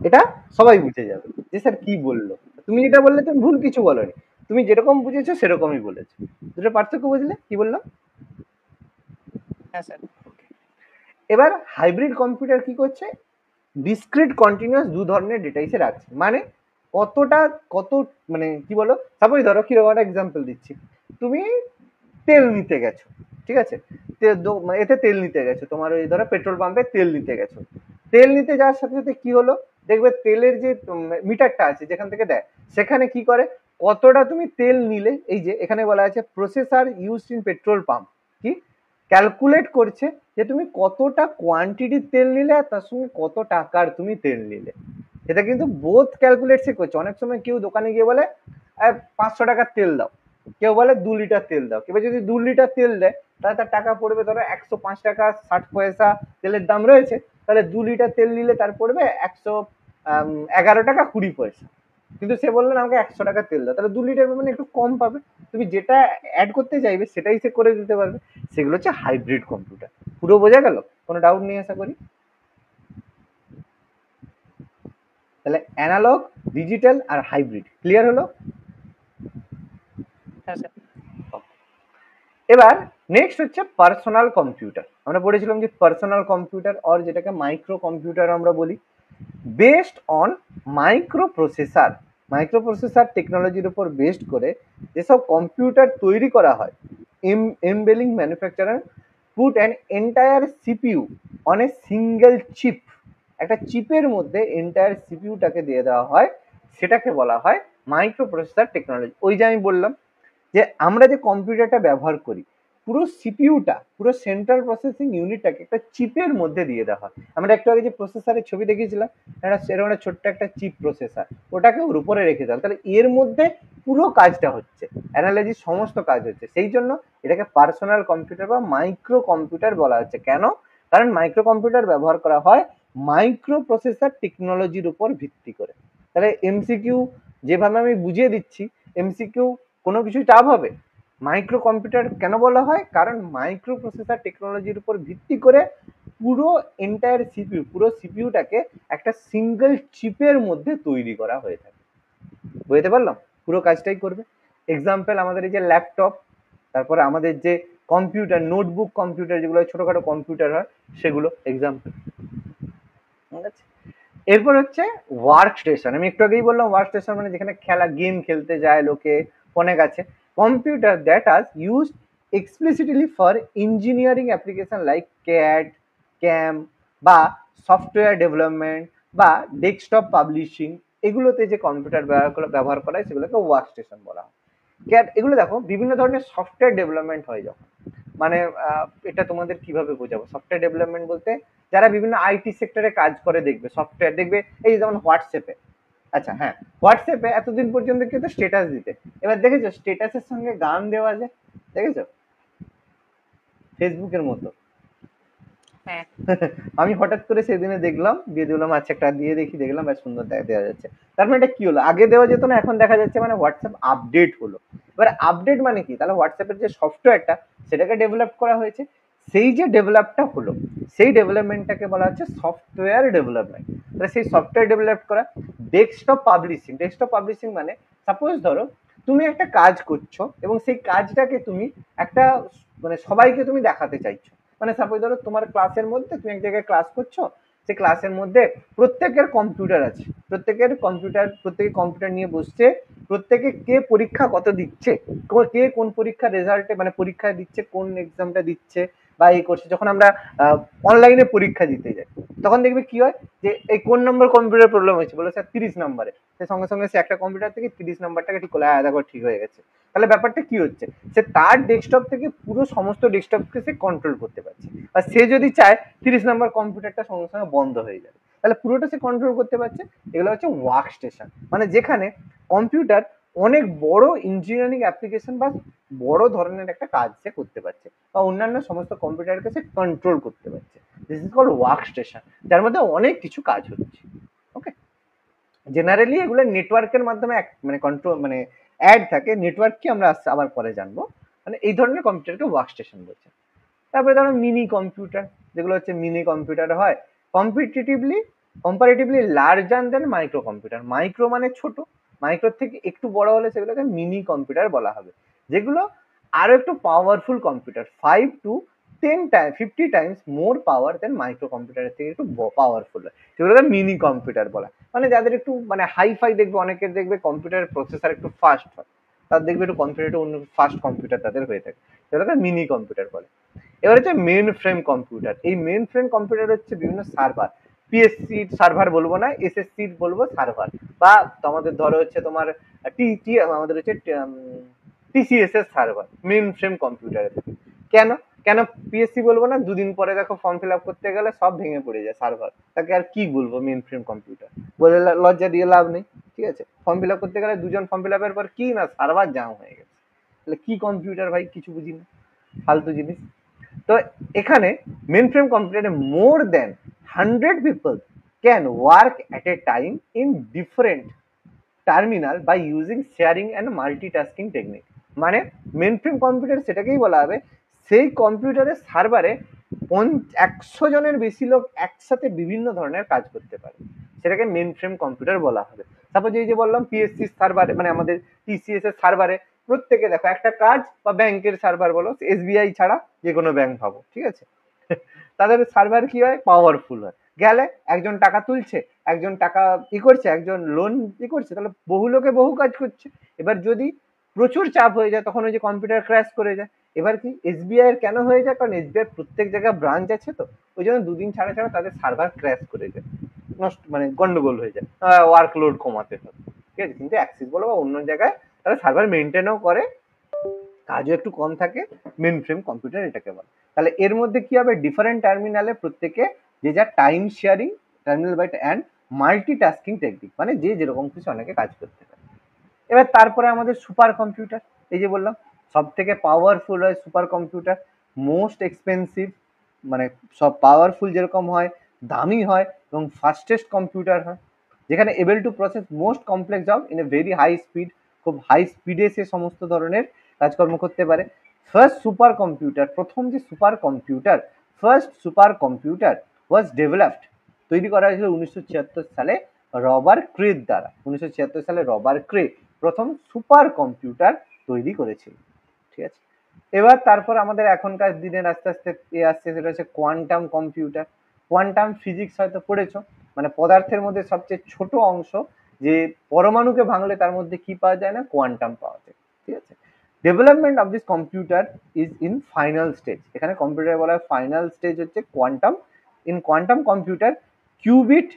এটা সবাই বুঝে যাবে যে স্যার কি বললো। তুমি যেটা বললে তুমি ভুল কিছু বলোনি, তুমি যেরকম বুঝেছো সেরকমই বলেছো। দুটো পার্থক্য বুঝলে কি বললাম? হ্যাঁ স্যার। এবার হাইব্রিড কম্পিউটার কি করছে, ডিসক্রিট কন্টিনিউয়াস দু ধরনের ডেটাইসে রাখছে। মানে কতটা কত, মানে কি বলো, সাপোজ ধরো কিরকম একটা এক্সাম্পল দিচ্ছি, তুমি তেল নিতে গেছো, ঠিক আছে, এতে তেল নিতে গেছো, তোমার ওই ধরো পেট্রোল পাম্পে তেল নিতে গেছো। তেল নিতে যাওয়ার সাথে সাথে কি হলো, দেখবে তেলের যে মিটারটা আছে যেখান থেকে দেয়, সেখানে কি করে কতটা তুমি তেল নিলে, এই যে এখানে বলা আছে processor used in petrol pump, কি ক্যালকুলেট করছে যে তুমি কতটা কোয়ান্টিটির তেল নিলে আর তার সঙ্গে কত টাকার তুমি তেল নিলে। এটা কিন্তু বোথ ক্যালকুলেটসে করছে। অনেক সময় কেউ দোকানে গিয়ে বলে 500 টাকার তেল দাও, কেউ বলে 2 লিটার তেল দাও। এবার যদি 2 লিটার তেল দেয় তাহলে তার টাকা পড়বে ধরো 105 টাকা 60 পয়সা তেলের দাম রয়েছে, তাহলে 2 লিটার তেল নিলে তার পড়বে 111 টাকা 20 পয়সা। কিন্তু সে বললো না আমাকে 100 টাকা তেল দাও, তাহলে 2 লিটার মানে একটু কম পাবে। তুমি যেটা অ্যাড করতে চাইবে সেটাই সে করে দিতে পারবে। সেগুলো হচ্ছে হাইব্রিড কম্পিউটার। পুরো বোঝা গেল? কোনো ডাউট নেই আশা করি? তাহলে অ্যানালগ, ডিজিটাল আর হাইব্রিড ক্লিয়ার হলো? হ্যাঁ স্যার। এবার নেক্সট হচ্ছে পার্সোনাল কম্পিউটার। আমরা পড়েছিলাম যে পার্সোনাল কম্পিউটার অর যেটাকে মাইক্রো কম্পিউটার আমরা বলি, based on microprocessor. Microprocessor টেকনোলজির উপর বেসড করে যেসব কম্পিউটার তৈরি করা হয়, enabling manufacturer put an entire CPU on a single chip. একটা চিপের মধ্যে এন্টায়ার সিপিইউটাকে দিয়ে দেওয়া হয়, সেটাকে বলা হয় মাইক্রো প্রসেসর টেকনোলজি। ওই যে আমি বললাম যে আমরা যে কম্পিউটারটা ব্যবহার করি, পুরো সিপিইউটা, পুরো সেন্ট্রাল প্রসেসিং ইউনিটটাকে একটা চিপের মধ্যে দিয়ে দেওয়া হয়। আমরা একটু আগে যে প্রসেসরের ছবি দেখিয়েছিলাম, সেরকম একটা ছোট্ট একটা চিপ প্রসেসর, ওটাকে ওর উপরে রেখে দেওয়া। তাহলে এর মধ্যে পুরো কাজটা হচ্ছে, অ্যানালাইজিস সমস্ত কাজ হচ্ছে। সেই জন্য এটাকে পার্সোনাল কম্পিউটার বা মাইক্রো কম্পিউটার বলা হচ্ছে। কেন? কারণ মাইক্রো কম্পিউটার ব্যবহার করা হয় মাইক্রো প্রসেসর টেকনোলজির উপর ভিত্তি করে। তাহলে এমসিকিউ যেভাবে আমি বুঝিয়ে দিচ্ছি, এমসিকিউ কোনো কিছু টাফ হবে? মাইক্রো কম্পিউটার কেন বলা হয়? কারণ মাইক্রো প্রসেসর টেকনোলজির উপর ভিত্তি করে পুরো এন্টায়ার সিপিইউ, পুরো সিপিইউটাকে একটা সিঙ্গেল চিপের মধ্যে তৈরি করা হয়ে থাকে। বুঝতে পারলাম? পুরো কাজটাই করবে। এক্সাম্পল আমাদের এই যে ল্যাপটপ, তারপরে আমাদের যে কম্পিউটার, নোটবুক কম্পিউটার, যেগুলো ছোটখাটো কম্পিউটার হয়, সেগুলো এক্সাম্পল। ঠিক আছে, এরপর হচ্ছে ওয়ার্ক স্টেশন। আমি একটু আগেই বললাম ওয়ার্ক স্টেশন মানে যেখানে খেলা গেম খেলতে যায় লোকে, অনেক আছে। Computer that are use explicitly for engineering application like CAD, CAM বা সফটওয়্যার ডেভেলপমেন্ট বা ডেস্কটপ পাবলিশিং, এগুলোতে যে কম্পিউটার ব্যবহার করা হয় সেগুলোকে ওয়ার্ক স্টেশন বলা হয়। ক্যাড, এগুলো দেখো বিভিন্ন ধরনের সফটওয়্যার ডেভেলপমেন্ট হয় যখন, মানে এটা তোমাদের কিভাবে বোঝাবো, সফটওয়্যার ডেভেলপমেন্ট বলতে যারা বিভিন্ন আইটি সেক্টরে কাজ করে, দেখবে সফটওয়্যার, দেখবে এই যেমন হোয়াটসঅ্যাপে, আচ্ছা হ্যাঁ, হোয়াটসঅ্যাপে এতদিন পর্যন্ত কিন্তু স্ট্যাটাস দিতে, এবার দেখেছো স্ট্যাটাসের সঙ্গে গান দেওয়া যায়, দেখেছো ফেসবুকের মতো। হ্যাঁ আমি হঠাৎ করে সেদিনে দেখলাম, দিয়ে দিলাম, আচ্ছা একটা দিয়ে দেখি, দেখলাম বেশ সুন্দর দেওয়া যাচ্ছে। তার মানে এটা কি হলো, আগে দেওয়া যেত না, এখন দেখা যাচ্ছে, মানে হোয়াটসঅ্যাপ আপডেট হলো। এবার আপডেট মানে কি, তাহলে হোয়াটসঅ্যাপের যে সফটওয়্যারটা সেটাকে ডেভেলপ করা হয়েছে, সেই যে ডেভেলপটা হলো সেই ডেভেলপমেন্টটাকে বলা হচ্ছে সফটওয়্যার ডেভেলপমেন্ট। তাহলে সেই সফটওয়্যার ডেভেলপ করা। ডেস্কটপ পাবলিশিং, ডেস্কটপ পাবলিশিং মানে সাপোজ ধরো তুমি একটা কাজ করছো এবং সেই কাজটাকে তুমি একটা, মানে সবাইকে তুমি দেখাতে চাইছো। মানে সাপোজ ধরো তোমার ক্লাসের মধ্যে তুমি এক জায়গায় ক্লাস করছো, সেই ক্লাসের মধ্যে প্রত্যেকের কম্পিউটার আছে, প্রত্যেকে কম্পিউটার নিয়ে বসছে, প্রত্যেকে কে পরীক্ষা কত দিচ্ছে, কে কোন পরীক্ষার রেজাল্টে, মানে পরীক্ষা দিচ্ছে, কোন এক্সামটা দিচ্ছে বা এই করছে। যখন আমরা অনলাইনে পরীক্ষা দিতে যাই তখন দেখবে কি হয়, যে এই কোন নম্বর কম্পিউটার প্রবলেম হয়েছে, বলে স্যার 30 নম্বরে, সে সঙ্গে সঙ্গে সে একটা কম্পিউটার থেকে 30 নম্বরটাকে ঠিক করলে, দেখো ঠিক হয়ে গেছে। তাহলে ব্যাপারটা কি হচ্ছে, সে তার ডেস্কটপ থেকে পুরো সমস্ত ডেস্কটপকে সে কন্ট্রোল করতে পারছে, আর সে যদি চায় 30 নম্বর কম্পিউটারটা সঙ্গে সঙ্গে বন্ধ হয়ে যাবে, তাহলে পুরোটা সে কন্ট্রোল করতে পারছে। এগুলো হচ্ছে ওয়ার্ক স্টেশন, মানে যেখানে কম্পিউটার অনেক বড় ইঞ্জিনিয়ারিং অ্যাপ্লিকেশন বা বড় ধরনের একটা কাজ সে করতে পারছে, বা অন্যান্য সমস্ত কম্পিউটারকে সে কন্ট্রোল করতে পারছে। This is called workstation, যার মধ্যে অনেক কিছু কাজ হচ্ছে। ওকে, জেনারেলি এগুলো নেটওয়ার্কের মাধ্যমে মানে কন্ট্রোল, মানে অ্যাড থাকে, নেটওয়ার্ক কি আমরা আবার পরে জানবো। মানে এই ধরনের কম্পিউটারকে ওয়ার্ক স্টেশন বলছে। তারপরে ধরো মিনি কম্পিউটার, যেগুলো হচ্ছে মিনি কম্পিউটার হয় কম্পারেটিভলি লার্জার দেন মাইক্রো কম্পিউটার। মাইক্রো মানে ছোট, মাইক্রোর থেকে একটু বড় হলে সেগুলোকে মিনি কম্পিউটার বলা হবে, যেগুলো আরো একটু powerful computer, 5 to 10 50 times more power than micro কম্পিউটারের থেকে একটু পাওয়ারফুল হয়, সেগুলোকে মিনি কম্পিউটার বলা। মানে যাদের একটু মানে হাইফাই, দেখবে অনেকের দেখবে কম্পিউটারের প্রসেসর একটু ফাস্ট হয়, তার দেখবে একটু কম্পিউটার অন্য ফাস্ট কম্পিউটার তাদের হয়ে থাকে, সেগুলোকে মিনি কম্পিউটার বলে। এবার হচ্ছে মেন ফ্রেম কম্পিউটার। এই মেন ফ্রেম কম্পিউটার হচ্ছে বিভিন্ন সার্ভার, পিএসসি সার্ভার বলবো না, এসএসসি বলবো সার্ভার, বা তোমাদের ধরো হচ্ছে তোমার আমাদের হচ্ছে টিসিএস এর সার্ভার মেন ফ্রেম কম্পিউটারের। কেন কেন পিএসসি বলবো না, দুদিন পরে দেখো ফর্ম ফিল আপ করতে গেলে সব ভেঙে পড়ে যায় সার্ভার, তাকে আর কি বলবো মেন ফ্রেম কম্পিউটার বলে, লজ্জা দিয়ে লাভ নেই। ঠিক আছে, ফর্ম ফিল আপ করতে গেলে দুজন ফর্ম ফিল আপের পর কি না সার্ভার জাম হয়ে গেছে, তাহলে কি কম্পিউটার ভাই, কিছু বুঝি না, ফালতু জিনিস। তো এখানে মেন ফ্রেম কম্পিউটারে more than 100 people can work at a time in different terminal by using sharing and multitasking technique. মানে মেন ফ্রেম কম্পিউটার সেটাকেই বলা হবে, সেই কম্পিউটারের সার্ভারে 100 জনের বেশি লোক একসাথে বিভিন্ন ধরনের কাজ করতে পারে, সেটাকে মেন ফ্রেম কম্পিউটার বলা হবে। সাপোজ এই যে বললাম পিএসসি সার্ভারে, মানে আমাদের টিসিএস এর সার্ভারে প্রত্যেকে দেখো একটা কাজ, বা ব্যাংকের সার্ভার বলো, এসবিআই ছাড়া যে কোনো ব্যাংক ভাবো, ঠিক আছে, তাদের সার্ভার কি হয়, পাওয়ারফুল হয়। গেলে একজন টাকা তুলছে, একজন টাকা করছে, একজন লোন করছে, তাহলে বহু লোকে বহু কাজ করছে। এবার যদি প্রচুর চাপ হয়ে যায় তখন ওই যে কম্পিউটার ক্র্যাশ করে যায়। এবার কি এসবিআই এর কেন হয়ে যায়, কারণ এসবিআই প্রত্যেক জায়গায় ব্রাঞ্চ আছে, তো ওই জন্য দুদিন ছাড়া ছাড়া তাদের সার্ভার ক্র্যাশ করে যায়, নষ্ট, মানে গন্ডগোল হয়ে যায়, ওয়ার্কলোড কমাতে হবে। ঠিক আছে, কিন্তু অ্যাক্সিস বলো বা অন্য জায়গায় তারা সার্ভার মেনটেনও করে, কাজও একটু কম থাকে, মেন ফ্রেম কম্পিউটার এটাকে বলে। তাহলে এর মধ্যে কি হবে, ডিফারেন্ট টার্মিনালে প্রত্যেকে যে যা time sharing terminal byte and multitasking technique, মানে যে যেরকম কিছু অনেকে কাজ করতে পারে। এবার তারপরে আমাদের সুপার কম্পিউটার, এই যে বললাম সব থেকে পাওয়ারফুল হয় সুপার কম্পিউটার, মোস্ট এক্সপেন্সিভ, মানে সব পাওয়ারফুল যেরকম হয় দামি হয় এবং ফাস্টেস্ট কম্পিউটার হয়, যেখানে able to process most complex job in a very high speed, খুব হাই স্পিডে সে সমস্ত ধরনের কাজকর্ম করতে পারে। ফার্স্ট সুপার কম্পিউটার, প্রথম যে super computer first super computer was developed, তৈরি করা হয়েছিল 1976 সালে রবার্ট ক্রের দ্বারা। 1976 সালে রবার্ট ক্রে প্রথম সুপার কম্পিউটার তৈরি করেছিল। ঠিক আছে, এবার তারপর আমাদের এখনকার দিনের আস্তে আস্তে আসছে, সেটা হচ্ছে কোয়ান্টাম কম্পিউটার। কোয়ান্টাম ফিজিক্স হয়তো পড়েছো, মানে পদার্থের মধ্যে সবচেয়ে ছোট অংশ যে পরমাণুকে ভাঙলে তার মধ্যে কি পাওয়া যায় না, কোয়ান্টাম পাওয়া যায়। ঠিক আছে, development of this computer is in final stage. এখানে কম্পিউটার বলা হয় ফাইনাল স্টেজ হচ্ছে quantum. In quantum computer qubit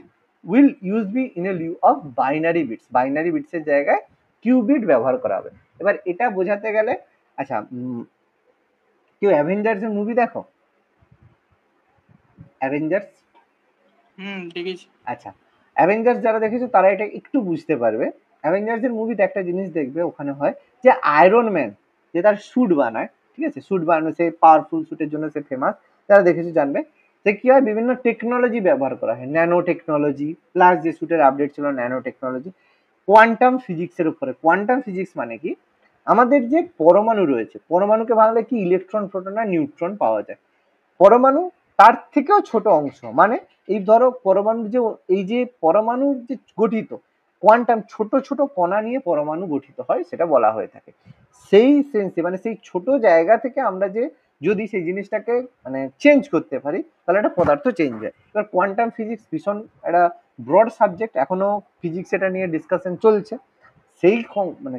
will use be in a lieu of binary bits. Binary বিটসের জায়গায় কিউবিট ব্যবহার করা হবে। এবার এটা বোঝাতে গেলে, আচ্ছা কেউ অ্যাভেঞ্জার্স এর মুভি দেখো? অ্যাভেঞ্জার্স, দেখেছি। আচ্ছা, অ্যাভেঞ্জার্স যারা দেখেছো তারা এটা একটু বুঝতে পারবে। অ্যাভেঞ্জার্স এর মুভিতে একটা জিনিস দেখবে, ওখানে হয় যে আয়রন ম্যান যে তার স্যুট বানায়, ঠিক আছে, স্যুট বানানো, সে পাওয়ারফুল স্যুটের জন্য সে ফেমাস। যারা দেখেছো জানবে যে কি হয়, বিভিন্ন টেকনোলজি ব্যবহার করা হয়, ন্যানো টেকনোলজি, প্লাস যে স্যুটের আপডেট ছিল ন্যানো টেকনোলজি, কোয়ান্টাম ফিজিক্সের উপরে। কোয়ান্টাম ফিজিক্স মানে কি, আমাদের যে পরমাণু রয়েছে, পরমাণুকে ভাঙলে কি ইলেকট্রন, প্রোটন আর নিউট্রন পাওয়া যায়। পরমাণু তার থেকেও ছোট অংশ, মানে এই ধরো পরমাণুর যে, এই যে পরমাণুর যে গঠিত, কোয়ান্টাম ছোট ছোট কণা নিয়ে পরমাণু গঠিত হয়, সেটা বলা হয়ে থাকে। সেই সেন্সে, মানে সেই ছোট জায়গা থেকে আমরা যে যদি সেই জিনিসটাকে মানে চেঞ্জ করতে পারি, তাহলে একটা পদার্থ চেঞ্জ হয়। এবার কোয়ান্টাম ফিজিক্স ভীষণ একটা ব্রড সাবজেক্ট, এখনো ফিজিক্স এটা নিয়ে ডিসকাশন চলছে। সেই মানে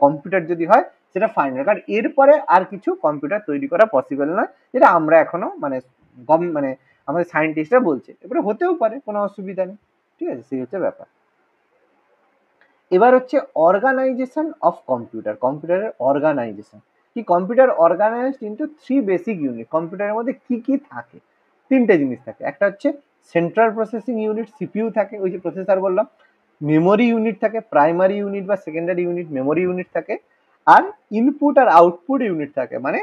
কম্পিউটার যদি হয় সেটা ফাইনাল, কারণ এরপরে আর কিছু কম্পিউটার তৈরি করা পসিবল নয়, যেটা আমরা এখনো মানে মানে আমাদের সায়েন্টিস্টরা বলছে। এবারে হতেও পারে, কোনো অসুবিধা নেই। ঠিক আছে, সেই হচ্ছে ব্যাপার। এবার হচ্ছে অর্গানাইজেশন অফ কম্পিউটার। কম্পিউটারের অর্গানাইজেশন কি, computer organised into 3 basic unit. কম্পিউটারের মধ্যে কি কি থাকে, তিনটে জিনিস থাকে। একটা হচ্ছে সেন্ট্রাল প্রসেসিং ইউনিট, সিপিইউ থাকে, ওই যে প্রসেসর বললাম। মেমোরি ইউনিট থাকে, প্রাইমারি ইউনিট বা সেকেন্ডারি ইউনিট, মেমোরি ইউনিট থাকে। আর ইনপুট আর আউটপুট ইউনিট থাকে, মানে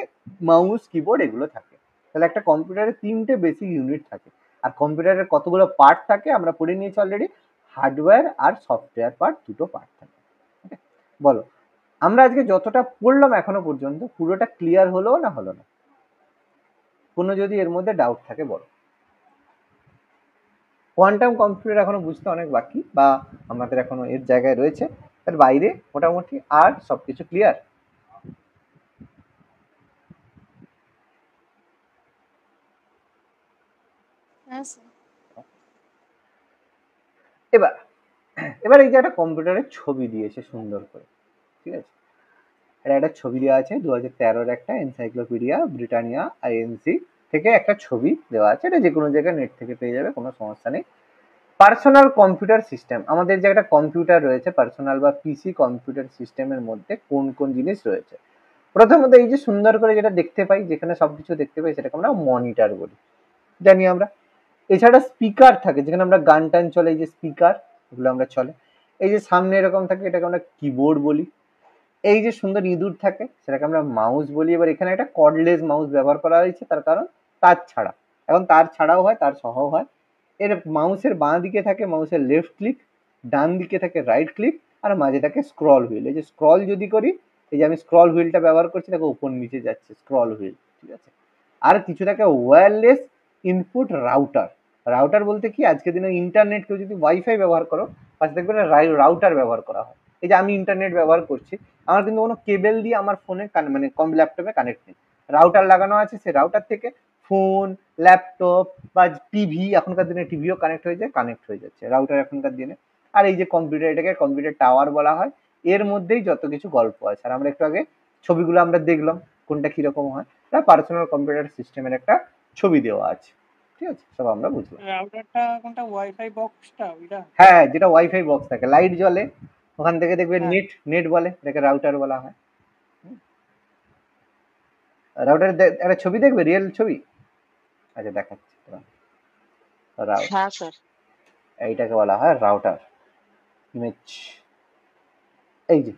মাউস, কিবোর্ড, এগুলো থাকে। তাহলে একটা কম্পিউটারে তিনটে বেসিক ইউনিট থাকে। আর কম্পিউটারের কতগুলো পার্ট থাকে আমরা পড়ে নিয়েছি অলরেডি, হার্ডওয়্যার আর সফটওয়্যার পার্ট, দুটো পার্ট থাকে। বলো, আমরা আজকে যতটা পড়লাম এখনো পর্যন্ত পুরোটা ক্লিয়ার হলো না হলো না? কোনো যদি এর মধ্যে ডাউট থাকে বলো। কোয়ান্টাম কম্পিউটার এখনো বুঝতে অনেক বাকি, বা আমাদের এখনো এর জায়গায় রয়েছে, তার বাইরে মোটামুটি আর সবকিছু ক্লিয়ার। এবার এবার এই যে একটা কম্পিউটারের ছবি দিয়েছে সুন্দর করে, ঠিক আছে, এটা একটা ছবি দেওয়া আছে 2013-র একটা এনসাইক্লোপিডিয়া ব্রিটানিয়া আইএনসি থেকে একটা ছবি দেওয়া আছে। এটা যে কোনো জায়গায় নেট থেকে পেয়ে যাবে, কোনো সমস্যা নেই। পার্সোনাল কম্পিউটার সিস্টেম, আমাদের যে একটা কম্পিউটার রয়েছে পার্সোনাল বা পিসি কম্পিউটার সিস্টেমের মধ্যে কোন কোন জিনিস রয়েছে। প্রথমত এই যে সুন্দর করে যেটা দেখতে পাই, যেখানে সবকিছু দেখতে পাই, সেটাকে আমরা মনিটর বলি, জানি আমরা। এছাড়া স্পিকার থাকে, যেখানে আমরা গান টান চলে, এই যে স্পিকার, এগুলো আমরা চলে। এই যে সামনে এরকম থাকে, এটাকে আমরা কিবোর্ড বলি। এই যে সুন্দর ইঁদুর থাকে, সেটাকে আমরা মাউস বলি। এবার এখানে একটা কর্ডলেস মাউস ব্যবহার করা হয়েছে, তার কারণ তার ছাড়া, এখন তার ছাড়াও হয়, তার সহ হয়। এর মাউসের বাঁ দিকে থাকে মাউসের লেফট ক্লিক, ডান দিকে থাকে রাইট ক্লিক, আর মাঝে থাকে স্ক্রল হুইল। এই যে স্ক্রল যদি করি, এই যে আমি স্ক্রল হুইলটা ব্যবহার করছি, দেখো উপর নিচে যাচ্ছে স্ক্রল হুইল, ঠিক আছে। আর কিছু থাকে ওয়্যারলেস ইনপুট রাউটার। রাউটার বলতে কি, আজকের দিনে ইন্টারনেট, কেউ যদি ওয়াইফাই ব্যবহার করো, পাশে দেখবে না রাউটার ব্যবহার করা হয়। এই যে আমি ইন্টারনেট ব্যবহার করছি, আমার কিন্তু কোনো কেবল দিয়ে আমার ফোনে মানে কম ল্যাপটপে কানেক্ট নেই, রাউটার লাগানো আছে। সে রাউটার থেকে ফোন, ল্যাপটপ বা টিভি, এখনকার দিনে টিভিও কানেক্ট হয়ে যাচ্ছে রাউটার এখনকার দিনে। আর এই যে কম্পিউটার, এটাকে কম্পিউটার টাওয়ার বলা হয়। এর মধ্যেই যত কিছু গল্প আছে। আর আমরা একটু আগে ছবিগুলো আমরা দেখলাম কোনটা কিরকম হয়। এটা পার্সোনাল কম্পিউটার সিস্টেমের একটা ছবি দেওয়া আছে, ঠিক আছে, সব আমরা বুঝলাম। রাউটারটা কোনটা, ওয়াইফাই বক্সটা ওইটা? হ্যাঁ, যেটা ওয়াইফাই বক্স থাকে, লাইট জ্বলে, ওখান থেকে দেখবে হ্যাঁ। নেট, নেট বলে, এটাকে রাউটার বলা হয়। রাউটার একটা ছবি দেখবে, রিয়েল ছবি, আচ্ছা দেখাচ্ছি। রাউটার, হ্যাঁ স্যার। এইটাকে বলা হয় রাউটার ইমেজ। এই যে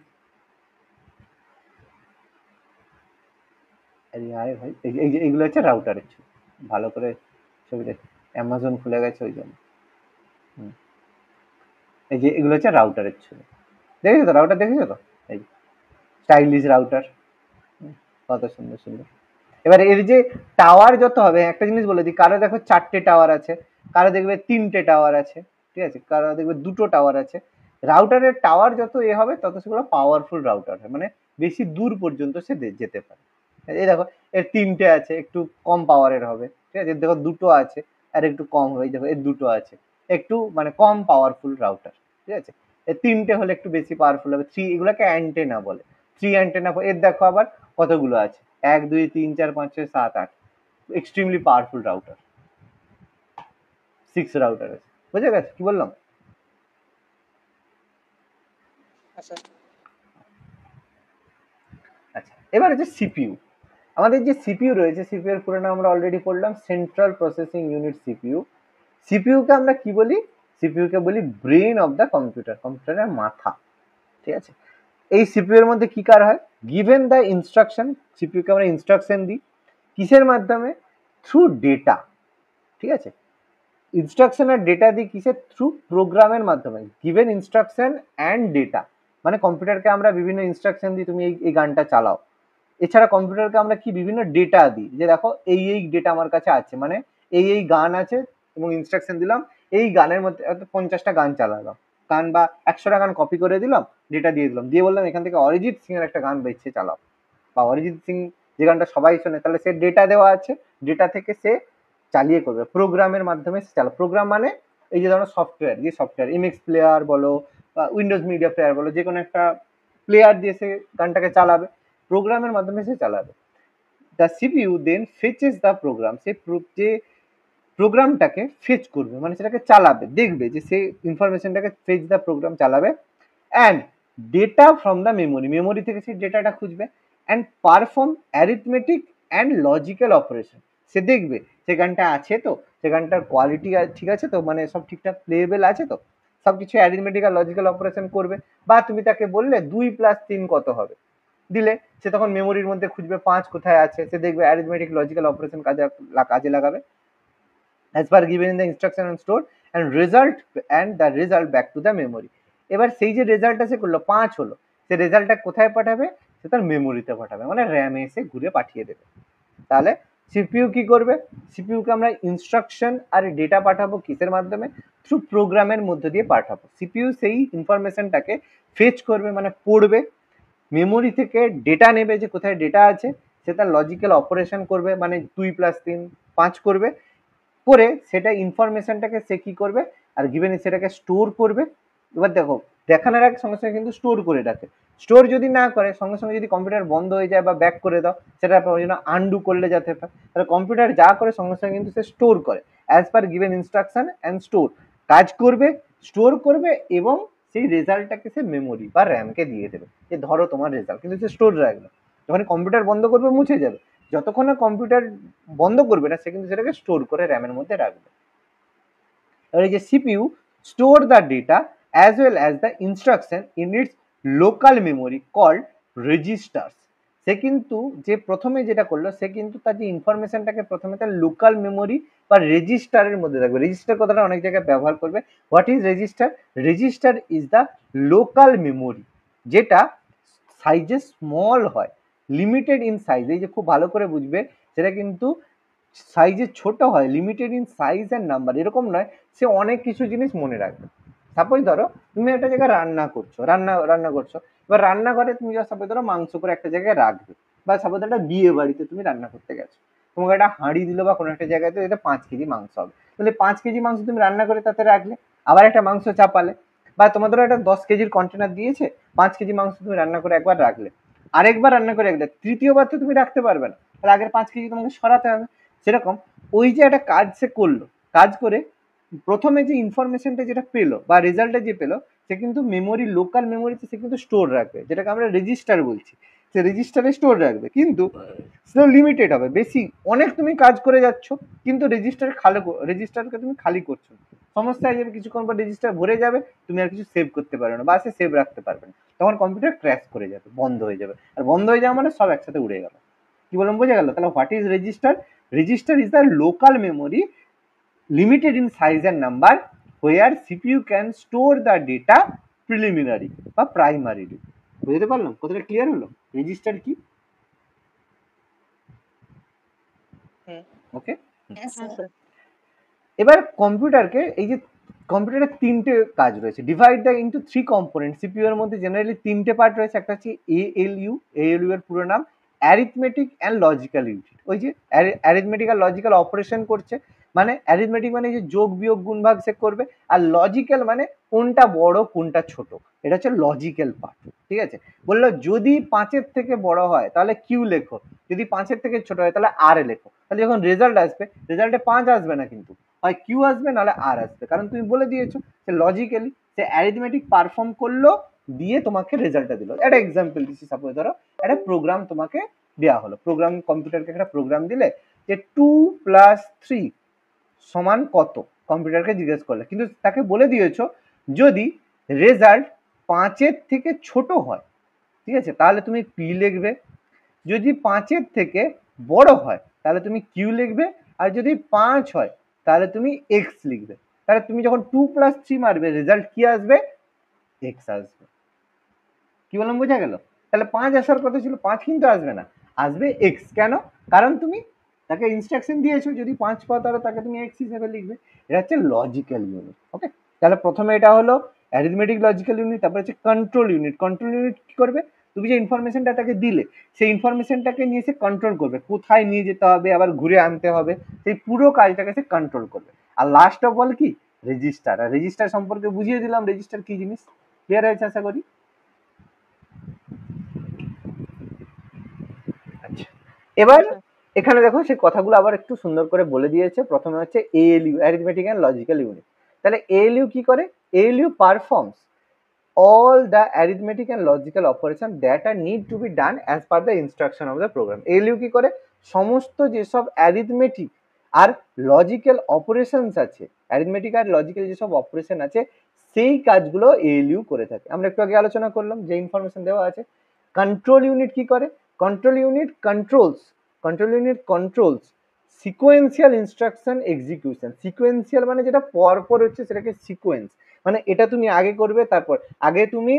আরে ভাই, এই যে এইগুলো হচ্ছে রাউটারের ছবি। ভালো করে ছবি দেখ, অ্যামাজন খুলে গেছে ওই জন্য। এই যে এগুলো হচ্ছে রাউটারের ছবি, দেখেছো তো? রাউটার দেখেছো তো? এই স্টাইলিশ রাউটার, কত সুন্দর সুন্দর। এবার এর যে টাওয়ার যত হবে, একটা জিনিস বলে দিই, কারো দেখো 4টে টাওয়ার আছে, কারো দেখবে 3টে টাওয়ার আছে, ঠিক আছে, কারো দেখবে 2টো টাওয়ার আছে। রাউটারের টাওয়ার যত হবে তত সেগুলো পাওয়ারফুল রাউটার হয়, মানে বেশি দূর পর্যন্ত সে যেতে পারে। এই দেখো এর 3টে আছে, একটু কম পাওয়ারের হবে, ঠিক আছে, দেখো 2টো আছে আর একটু কম হবে, দেখো এর 2টো আছে, একটু মানে কম পাওয়ারফুল রাউটার, ঠিক আছে। এর 3টে হলে একটু বেশি পাওয়ারফুল হবে, এগুলোকে অ্যান্টেনা বলে। 3 অ্যান্টেনা, এর দেখো আবার কতগুলো আছে, 1 2 3 4 5 6 7 8, এক্সট্রিমলি পাওয়ারফুল রাউটার, 6 রাউটার আছে। বুঝে গেছে কি বললাম? আচ্ছা আচ্ছা, এবার হচ্ছে সিপিইউ। আমাদের যে সিপিইউ রয়েছে, সিপিইউ এর পুরো নাম আমরা অলরেডি পড়লাম, central processing unit CPU. CPU কে আমরা কি বলি? সিপিইউ কে বলি ব্রেন অফ দ্য কম্পিউটার, কম্পিউটারের মাথা, ঠিক আছে। এই সিপিইউ এর মধ্যে কি কার হয়? গিভেন দ্য ইনস্ট্রাকশন, সিপিইউ কে আমরা ইনস্ট্রাকশন দিই কিসের মাধ্যমে? থ্রু ডেটা, ঠিক আছে। ইনস্ট্রাকশন আর ডেটা দিই কিসের? থ্রু প্রোগ্রামের মাধ্যমে। গিভেন ইনস্ট্রাকশন অ্যান্ড ডেটা, মানে কম্পিউটারকে আমরা বিভিন্ন ইনস্ট্রাকশন দিই, তুমি এই গানটা চালাও। এছাড়া কম্পিউটারকে আমরা কি বিভিন্ন ডেটা দিই, যে দেখো এই ডেটা আমার কাছে আছে, মানে এই গান আছে, এবং ইনস্ট্রাকশন দিলাম এই গানের মধ্যে 50টা গান চালালাম, গান বা 100টা গান কপি করে দিলাম, ডেটা দিয়ে দিলাম, দিয়ে বললাম এখান থেকে অরিজিৎ সিং এর একটা গান বেছে চালাও, বা অরিজিৎ সিং যে গানটা সবাই শোনে, তাহলে সে ডেটা দেওয়া আছে, ডেটা থেকে সে চালিয়ে করবে, প্রোগ্রামের মাধ্যমে সে চালাবে। প্রোগ্রাম মানে এই যে ধরো সফটওয়্যার, যে সফটওয়্যার এমএক্স প্লেয়ার বলো বা উইন্ডোজ মিডিয়া প্লেয়ার বলো, যে কোনো একটা প্লেয়ার দিয়ে সে গানটাকে চালাবে, প্রোগ্রামের মাধ্যমে সে চালাবে। The CPU then fetches the program, সে যে প্রোগ্রামটাকে ফেচ করবে, মানে সেটাকে চালাবে, দেখবে যে সে ইনফরমেশনটাকে ফেচ দ্য প্রোগ্রাম চালাবে, and data from the memory, memory থেকে সেই ডেটাটা খুঁজবে, and perform arithmetic and logical operation, সে দেখবে সে গানটা আছে তো, সে গানটার কোয়ালিটি ঠিক আছে তো, মানে সব ঠিকঠাক প্লেয়েবল আছে তো, সব কিছু অ্যারিথমেটিক আর লজিক্যাল অপারেশন করবে। বা তুমি তাকে বললে 2 + 3 কত হবে, দিলে সে তখন মেমোরির মধ্যে খুঁজবে 5 কোথায় আছে, সে দেখবে অ্যারিথমেটিক লজিক্যাল অপারেশন কাজে লাগাবে, as per given in the instruction and store, and the result back to the memory। এবার সেই যে রেজাল্টটা সে করলো 5 হলো, সে রেজাল্টটা কোথায় পাঠাবে? সে তার মেমোরিতে পাঠাবে, মানে র্যামে এসে ঘুরে পাঠিয়ে দেবে। তাহলে সিপিইউ কি করবে? সিপিইউ কে আমরা ইনস্ট্রাকশন আর ডেটা পাঠাবো কিসের মাধ্যমে? থ্রু প্রোগ্রামের মধ্যে দিয়ে পাঠাবো। সিপিইউ সেই ইনফরমেশনটাকে ফেচ করবে, মানে পড়বে, মেমোরি থেকে ডেটা নেবে, যে কোথায় ডেটা আছে, সে তার লজিক্যাল অপারেশন করবে, মানে 2 + 3 5 করবে, করে সেটা ইনফরমেশনটাকে সে কি করবে, আর গিভেন সেটাকে স্টোর করবে। এবার দেখো, দেখানোর আগে সঙ্গে সঙ্গে কিন্তু স্টোর করে রাখে, স্টোর যদি না করে সঙ্গে সঙ্গে যদি কম্পিউটার বন্ধ হয়ে যায় বা ব্যাক করে দাও, সেটা ওই জন্য আনডু করলে যাতে পারে, তাহলে কম্পিউটার যা করে সঙ্গে সঙ্গে কিন্তু সে স্টোর করে, as per given instruction and store, কাজ করবে, স্টোর করবে, এবং সেই রেজাল্টটাকে সে মেমোরি বা র্যামকে দিয়ে দেবে, যে ধরো তোমার রেজাল্ট, কিন্তু সে স্টোর রাখবে। যখন কম্পিউটার বন্ধ করবে মুছে যাবে, যতক্ষণ না কম্পিউটার বন্ধ করবে না, সে কিন্তু সেটাকে স্টোর করে র্যামের মধ্যে রাখবে। এবার এই যে CPU store the data as well as the instruction in its local memory called registers. সে কিন্তু যে প্রথমে যেটা করলো, সে কিন্তু তার যে ইনফরমেশনটাকে প্রথমে তার লোকাল মেমোরি বা রেজিস্টারের মধ্যে রাখবে। রেজিস্টার কথাটা অনেক জায়গায় ব্যবহার করবে। What is register? Register is the local memory, যেটা সাইজে স্মল হয়, লিমিটেড ইন সাইজ। এই যে খুব ভালো করে বুঝবে, সেটা কিন্তু সাইজে ছোট হয়, limited in size and number, এরকম নয় সে অনেক কিছু জিনিস মনে রাখবে। সাপোজ ধরো তুমি একটা জায়গায় রান্না করছো, এবার রান্নাঘরে তুমি সাপোজ ধরো মাংস করে একটা জায়গায় রাখবে, বা সাপোজ একটা বিয়ে বাড়িতে তুমি রান্না করতে গেছো, তোমাকে একটা হাঁড়ি দিল বা কোনো একটা জায়গায়, তো এটা 5 কেজি মাংস হবে, তাহলে 5 কেজি মাংস তুমি রান্না করে তাতে রাখলে, আবার একটা মাংস চাপালে, বা তোমার ধরো একটা 10 কেজির কন্টেনার দিয়েছে, 5 কেজি মাংস তুমি রান্না করে একবার রাখলে, আরেকবার রান্না করে রাখলে, তৃতীয়বার তো তুমি রাখতে পারবে না, তাহলে আগের 5 কেজি তোমাকে সরাতে হবে। সেরকম ওই যে একটা কাজ সে করলো, কাজ করে প্রথমে যে ইনফরমেশনটা যেটা পেলো বা রেজাল্টটা যে পেলো, সে কিন্তু মেমোরি, লোকাল মেমোরিতে সে কিন্তু স্টোর রাখবে, যেটাকে আমরা রেজিস্টার বলছি, সে রেজিস্টারে স্টোর রাখবে, কিন্তু সেটা লিমিটেড হবে, বেশি অনেক তুমি কাজ করে যাচ্ছ, কিন্তু রেজিস্টারকে তুমি খালি করছো, সমস্যা হয়ে যাবে, কিছুক্ষণ পর রেজিস্টার ভরে যাবে, তুমি আর কিছু সেভ করতে পারবে না, বা সে সেভ রাখতে পারবে না, তখন কম্পিউটার ক্র্যাশ করে যাবে, বন্ধ হয়ে যাবে, আর বন্ধ হয়ে যাওয়া মানে সব একসাথে উড়ে গেল। কি বললাম বোঝা গেল? তাহলে what is register? Register is the local memory limited in size and number where CPU can store the data preliminary বা primarily। বুঝতে পারলাম? কথাটা ক্লিয়ার হলো? রেজিস্টার কি? হুম। ওকে। Yes, হ্যাঁ sir. স্যার। এবার কম্পিউটারকে এই যে কম্পিউটারের তিনটে কাজ রয়েছে, divide the into three component. CPU এর মধ্যে জেনারেলি তিনটে পার্ট রয়েছে, একটা হচ্ছে এএলইউ, এএলইউ এর পুরো নাম অ্যারিথমেটিক অ্যান্ড লজিক্যাল ইউনিট। ওই যে অ্যারিথমেটিক আর লজিক্যাল অপারেশন করছে, মানে অ্যারিথমেটিক মানে যে যোগ বিয়োগ গুণ ভাগ সে করবে, আর লজিক্যাল মানে কোনটা বড় কোনটা ছোট, এটা হচ্ছে লজিক্যাল পার্ট। ঠিক আছে, বললো যদি 5-এর থেকে বড় হয় তাহলে কিউ লেখো, যদি 5-এর থেকে ছোট হয় তাহলে আর এ লেখো। তাহলে যখন রেজাল্ট আসবে, রেজাল্টে 5 আসবে না, কিন্তু হয় কিউ আসবে নাহলে আর আসবে, কারণ তুমি বলে দিয়েছো সে লজিক্যালি সে অ্যারিথমেটিক পারফর্ম করলো, দিয়ে তোমাকে রেজাল্টটা দিল। একটা এক্সাম্পল দিচ্ছি, সাপোজ ধরো একটা প্রোগ্রাম তোমাকে দেওয়া হলো, প্রোগ্রাম কম্পিউটারকে একটা প্রোগ্রাম দিলে যে 2+3 সমান কত, কম্পিউটারকে জিজ্ঞেস করলে, কিন্তু তাকে বলে দিয়েছো যদি রেজাল্ট 5-এর থেকে ছোট হয়, ঠিক আছে, তাহলে তুমি পি লিখবে, যদি 5-এর থেকে বড় হয় তাহলে তুমি কিউ লিখবে, আর যদি 5 হয় তাহলে তুমি এক্স লিখবে। তাহলে তুমি যখন 2+3 মারবে রেজাল্ট কি আসবে, এক্স আসবে। কি বললাম, বোঝা গেল? তাহলে 5 আসার কথা ছিল, 5 কিন্তু আসবে না, আসবে এক্স। কেন? কারণ তুমি তাকে ইনস্ট্রাকশন দিয়েছো যদি 5 পাও তাহলে তাকে তুমি এক্স হিসেবে লিখবে। এটা হচ্ছে লজিক্যাল ইউনিট। ওকে, তাহলে প্রথমে এটা হলো অ্যারিথমেটিক লজিক্যাল ইউনিট, তারপর হচ্ছে কন্ট্রোল ইউনিট। কন্ট্রোল ইউনিট কি করবে, তুমি যে ইনফরমেশনটা তাকে দিলে সেই ইনফরমেশনটাকে নিয়ে সে কন্ট্রোল করবে, কোথায় নিয়ে যেতে হবে আবার ঘুরে আনতে হবে, সেই পুরো কাজটাকে সে কন্ট্রোল করবে। আর লাস্ট অফ অল কি, রেজিস্টার। আর রেজিস্টার সম্পর্কে বুঝিয়ে দিলাম, রেজিস্টার কি জিনিস, ক্লিয়ার হয়েছে আশা করি। আচ্ছা, এবার স্যার এখানে দেখো সেই কথাগুলো আবার একটু সুন্দর করে বলে দিয়েছে। প্রথমে হচ্ছে ALU, arithmetic and logical unit. তাহলে এএলইউ কি করে, ALU performs all the arithmetic and logical operation that are need to be done as per the instruction of the program. ALU কি করে, সমস্ত যেসব অ্যারিথমেটিক আর লজিক্যাল অপারেশনস আছে, arithmetic আর logical যেসব operation আছে সেই কাজগুলো এএলইউ করে থাকে। আমরা একটু আগে আলোচনা করলাম যে ইনফরমেশন দেওয়া আছে। কন্ট্রোল ইউনিট কি করে, control unit controls sequential instruction execution. Sequential মানে যেটা পর পর হচ্ছে সেটাকে সিকোয়েন্স, মানে এটা তুমি আগে করবে, তারপর আগে তুমি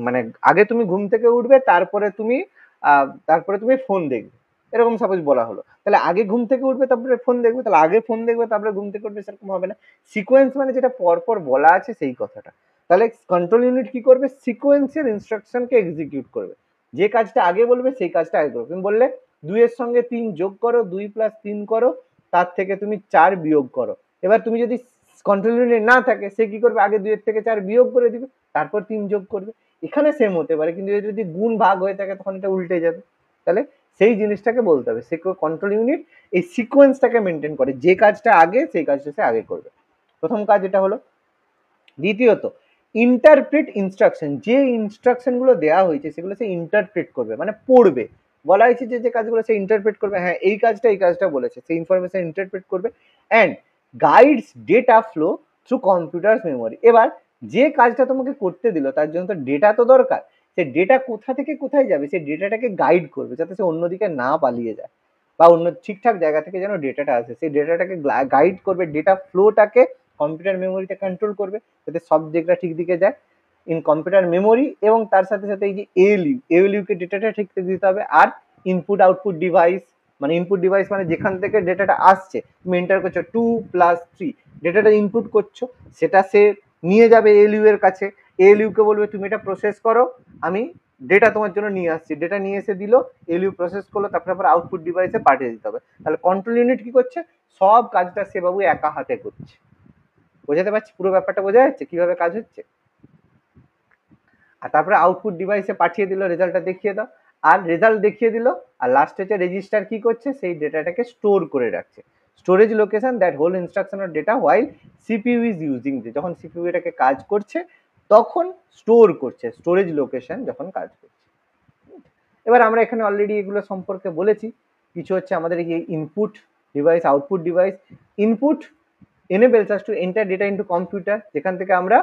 মানে আগে তুমি ঘুম থেকে উঠবে, তারপরে তুমি ফোন দেখবে, এরকম সাপোজ বলা হলো। তাহলে আগে ঘুম থেকে উঠবে তারপরে ফোন দেখবে, তাহলে আগে ফোন দেখবে তারপরে ঘুম থেকে উঠবে, সেরকম হবে না। সিকোয়েন্স মানে যেটা পর পর বলা আছে সেই কথাটা। তাহলে কন্ট্রোল ইউনিট কি করবে, সিকোয়েন্সিয়াল ইনস্ট্রাকশনকে এক্সিকিউট করবে, যে কাজটা আগে বলবে সেই কাজটা আগে করবে। তুমি বললে 2-এর সঙ্গে 3 যোগ করো, 2+3 করো, তার থেকে তুমি 4 বিয়োগ করো। এবার তুমি যদি কন্ট্রোল ইউনিট না থাকে সে কি করবে, আগে 2-এর থেকে 4 বিয়োগ করে দিবে, তারপর 3 যোগ করবে। এখানে সেম হতে পারে, কিন্তু যদি গুণ ভাগ হয়ে থাকে তখন এটা উল্টে যাবে। তাহলে সেই জিনিসটাকে বলতে হবে, সে কন্ট্রোল ইউনিট এই সিকোয়েন্সটাকে মেনটেন করে, যে কাজটা আগে সেই কাজটা সে আগে করবে। প্রথম কাজ এটা হলো। দ্বিতীয়ত ইন্টারপ্রেট ইনস্ট্রাকশন, যে ইনস্ট্রাকশন গুলো দেওয়া হয়েছে সেগুলো সে ইন্টারপ্রেট করবে, মানে পড়বে। বলা হয়েছে যে যে কাজগুলো সে ইন্টারপ্রেট করবে, হ্যাঁ এই কাজটা বলেছে, সেই ইনফরমেশন ইন্টারপ্রেট করবে। And guides data flow through computer memory. এবার যে কাজটা তোমাকে করতে দিল তার জন্য তো ডেটা তো দরকার, সে ডেটা কোথা থেকে কোথায় যাবে সেই ডেটাটাকে গাইড করবে, যাতে সে অন্যদিকে না পালিয়ে যায় বা অন্য ঠিকঠাক জায়গা থেকে যেন ডেটাটা আসে, সেই ডেটাটাকে গাইড করবে, ডেটা ফ্লোটাকে কম্পিউটার মেমোরিতে কন্ট্রোল করবে যাতে সব দিকটা ঠিক দিকে যায় ইন কম্পিউটার মেমোরি। এবং তার সাথে সাথে এই যে এএলইউ কে ডেটাটা ঠিক দিতে হবে। আর ইনপুট আউটপুট ডিভাইস, মানে ইনপুট ডিভাইস মানে যেখান থেকে ডেটাটা আসছে, তুমি এন্টার করছো 2+3, ডেটাটা ইনপুট করছো, সেটা সে নিয়ে যাবে এএলইউ এর কাছে। এএলইউ কে বলবে তুমি এটা প্রসেস করো, আমি ডেটা তোমার জন্য নিয়ে আসছি। ডেটা নিয়ে এসে দিল, এএলইউ প্রসেস করলো, তারপরে আবার আউটপুট ডিভাইসে পাঠিয়ে দিতে হবে। তাহলে কন্ট্রোল ইউনিট কি করছে, সব কাজটা সে বাবু একা হাতে করছে। বোঝাতে পারছি, পুরো ব্যাপারটা বোঝা যাচ্ছে কিভাবে কাজ হচ্ছে। আর তারপরে আউটপুট ডিভাইসে পাঠিয়ে দিল, রেজাল্টটা দেখিয়ে দাও, আর রেজাল্ট দেখিয়ে দিল। আর লাস্টে হচ্ছে রেজিস্টার কি করছে, সেই ডেটাটাকে স্টোর করে রাখছে। Storage location that hold instruction of data while CPU is using, যখন সিপিইউ এটাকে কাজ করছে তখন স্টোর করছে, স্টোরেজ লোকেশন যখন কাজ করছে। এবার আমরা এখানে অলরেডি এগুলো সম্পর্কে বলেছি। কিছু হচ্ছে আমাদের এই input device, output device. Input enables us to enter data into computer, যেখান থেকে আমরা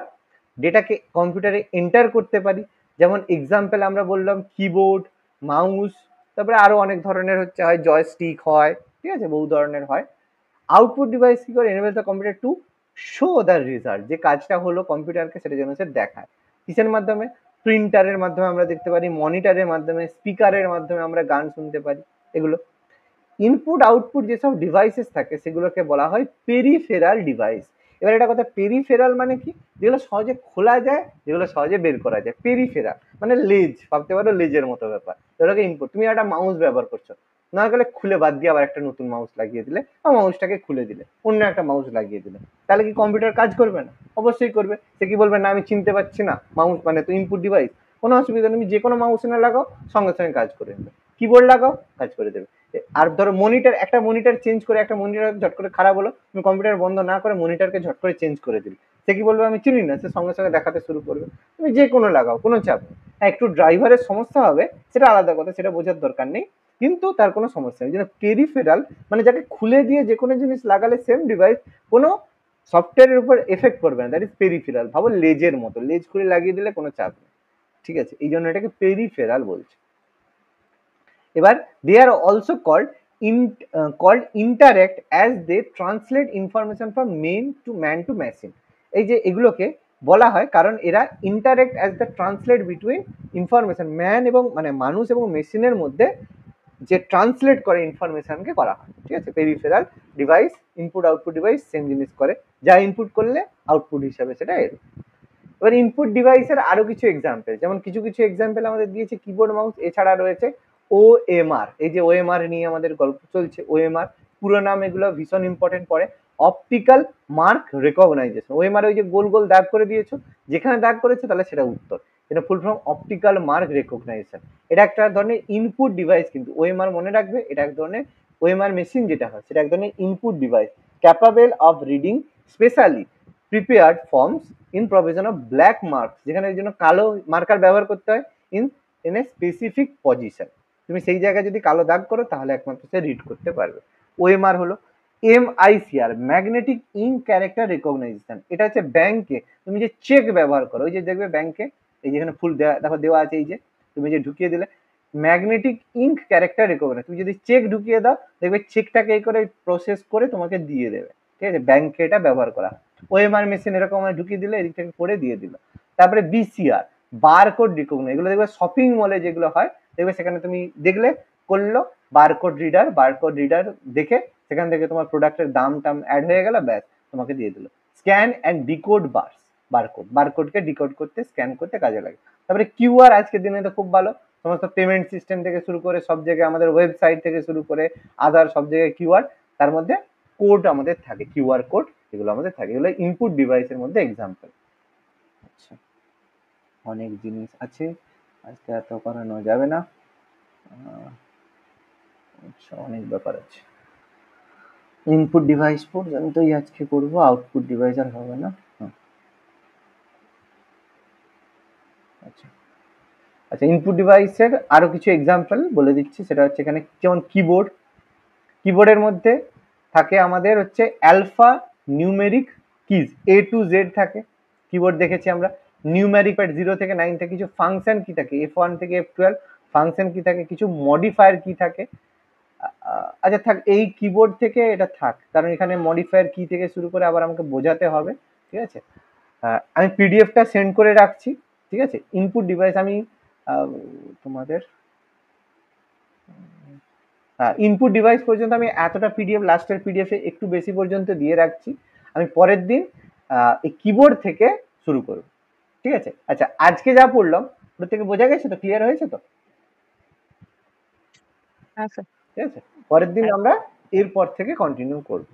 ডেটাকে কম্পিউটারে এন্টার করতে পারি। যেমন এক্সাম্পল আমরা বললাম কিবোর্ড, মাউস, তারপরে আরো অনেক ধরনের হচ্ছে, হয় জয়স্টিক হয়, ঠিক আছে, বহু ধরনের হয়। আউটপুট ডিভাইস কি করে, enables the computer to show the result, যে কাজটা হলো কম্পিউটারকে সেটা যেন সে দেখায়। কিসের মাধ্যমে, প্রিন্টারের মাধ্যমে আমরা দেখতে পারি, মনিটরের মাধ্যমে, স্পিকারের মাধ্যমে আমরা গান শুনতে পারি, এগুলো। ইনপুট আউটপুট যেসব ডিভাইসেস থাকে সেগুলোকে বলা হয় পেরিফেরাল ডিভাইস। এবার এটা কথা, পেরিফেরাল মানে কি? যেগুলো সহজে খোলা যায়, যেগুলো সহজে বের করা যায়, পেরিফেরাল মানে লেজ, ভাবতে পারো লেজের মতো ব্যাপার। যেগুলোকে ইনপুট, তুমি একটা মাউস ব্যবহার করছো, না গেলে খুলে বাদ দিয়ে আবার একটা নতুন মাউস লাগিয়ে দিলে, বা মাউসটাকে খুলে দিলে অন্য একটা মাউস লাগিয়ে দিলে, তাহলে কি কম্পিউটার কাজ করবে না? অবশ্যই করবে। সে কি বলবে, না আমি চিনতে পারছি না, মাউস মানে তো ইনপুট ডিভাইস। কোনো অসুবিধা নেই, তুমি যে কোনো মাউস এনে লাগাও, সঙ্গে সঙ্গে কাজ করে দেবে। কিবোর্ড লাগাও, কাজ করে দেবে। আর ধরো মনিটর, একটা মনিটর চেঞ্জ করে, একটা মনিটর ঝট করে খারাপ হলো, তুমি কম্পিউটার বন্ধ না করে মনিটরকে ঝট করে চেঞ্জ করে দিলে, সে কি বলবে আমি চিনি না, সে সঙ্গে সঙ্গে দেখাতে শুরু করবে। তুমি যে কোনো লাগাও, কোনো চাপ নেই। হ্যাঁ, একটু ড্রাইভারের সমস্যা হবে, সেটা আলাদা কথা, সেটা বোঝার দরকার নেই, কিন্তু তার কোনো সমস্যা নেই। যেন পেরিফেরাল মানে যাকে খুলে দিয়ে যে কোনো জিনিস লাগালে সেম ডিভাইস, কোনো সফটওয়্যারের উপর এফেক্ট করবে না, দ্যাট ইজ পেরিফেরাল। ভাবো লেজের মতো, লেজ খুলে লাগিয়ে দিলে কোনো চাপ নেই, ঠিক আছে? এই জন্য এটাকে পেরিফেরাল বলছে। এবার they are also called interact as they translate information from man to machine. এই যে এগুলোকে বলা হয় কারণ এরা interact as the translate between information, man এবং মানে মানুষ এবং মেশিনের মধ্যে যে ট্রান্সলেট করে ইনফরমেশনকে করা হয়, ঠিক আছে? Peripheral device, input output device same জিনিস করে, যা ইনপুট করলে আউটপুট হিসাবে সেটা এর। এবার ইনপুট ডিভাইসের আরো কিছু এক্সাম্পল, যেমন কিছু কিছু এক্সাম্পল আমাদের দিয়েছে কিবোর্ড, মাউস, এছাড়া রয়েছে ওএমআর। এই যে ওএমআর নিয়ে আমাদের গল্প চলছে, ওএমআর পুরো নাম, এগুলো ভীষণ ইম্পর্টেন্ট পড়ে, অপটিক্যাল মার্ক রেকগনাইজেশন। ওএমআর ওই যে গোল গোল দাগ করে দিয়েছো, যেখানে দাগ করেছো তাহলে সেটা উত্তর, এটা full form optical mark recognition. এটা একটা ধরনের ইনপুট ডিভাইস, কিন্তু ওএমআর মনে রাখবে, এটা এক ধরনের ওএমআর মেশিন যেটা হয় সেটা এক ধরনের input device, capable of reading specially prepared forms in provision of black marks, যেখানে এর জন্য কালো মার্কার ব্যবহার করতে হয়, in in a specific position. তুমি সেই জায়গায় যদি কালো দাগ করো তাহলে একমাত্র সে রিড করতে পারবে। ওএমআর হলো MICR, magnetic ink character recognition. এটা হচ্ছে ব্যাংকে তুমি যে চেক ব্যবহার করো, ওই যে দেখবে ব্যাংকে এই যেখানে ফুল দেখো দেওয়া আছে, এই যে তুমি যে ঢুকিয়ে দিলে ম্যাগনেটিক ইঙ্ক ক্যারেক্টার রেকগনাইজ, তুমি যদি চেক ঢুকিয়ে দাও দেখবে চেকটাকে এই করে প্রসেস করে তোমাকে দিয়ে দেবে, ঠিক আছে? ব্যাংকে এটা ব্যবহার করা হয়। ওএমআর মেশিন এরকম ঢুকিয়ে দিলে এদিক থেকে করে দিয়ে দিল। তারপরে বিসিআর, বারকোড রিকগনাইজ, এগুলো দেখবে শপিং মলে যেগুলো হয়, দেখবে সেখানে তুমি দেখলে করলো বারকোড রিডার দেখে সেখান থেকে তোমার প্রোডাক্টের দাম টাম অ্যাড হয়ে গেল, ব্যাস তোমাকে দিয়ে দিল। স্ক্যান অ্যান্ড ডিকোড বারকোডকে ডিকোড করতে, স্ক্যান করতে কাজে লাগে। তারপরে কিউআর, আজকের দিনে তো খুব ভালো, সমস্ত পেমেন্ট সিস্টেম থেকে শুরু করে সব জায়গায়, আমাদের ওয়েবসাইট থেকে শুরু করে আদার সব জায়গায় কিউআর, তার মধ্যে কোড আমাদের থাকে, কিউআর কোড, এগুলো আমাদের থাকে, এগুলো ইনপুট ডিভাইসের মধ্যে এক্সাম্পল। আচ্ছা, অনেক জিনিস আছে, আজকে এত করানো যাবে না, আচ্ছা অনেক ব্যাপার আছে। ইনপুট ডিভাইস পর্যন্তই আজকে করবো, আউটপুট ডিভাইস আর হবে না। আচ্ছা আচ্ছা, ইনপুট ডিভাইসের আরো কিছু এক্সাম্পল বলে দিচ্ছি, সেটা হচ্ছে এখানে যেমন কিবোর্ড, কিবোর্ডের মধ্যে থাকে আমাদের হচ্ছে alpha numeric keys, A to Z থাকে কিবোর্ড, দেখেছি আমরা। নিউমেরিক প্যাড 0 থেকে 9 থেকে কিছু ফাংশন কি থাকে, F1 থেকে F12 ফাংশন কি থাকে, কিছু মডিফায়ার কি থাকে। আচ্ছা থাক, এই কিবোর্ড থেকে এটা থাক, কারণ এখানে মডিফায়ার কি থেকে শুরু করে আবার আমাকে বোঝাতে হবে, ঠিক আছে? আমি পিডিএফটা সেন্ড করে রাখছি, ঠিক আছে? ইনপুট ডিভাইস আমি তোমাদের ইনপুট ডিভাইস পর্যন্ত আমি এতটা পিডিএফ, লাস্টের পিডিএফে একটু বেশি পর্যন্ত দিয়ে রাখছি, আমি পরের দিন এই কিবোর্ড থেকে শুরু করব, ঠিক আছে? আচ্ছা, আজকে যা পড়লাম প্রত্যেকে বোঝা গেছে তো, ক্লিয়ার হয়েছে তো? হ্যাঁ স্যার। ঠিক আছে, পরের দিন আমরা এরপর থেকে কন্টিনিউ করবো।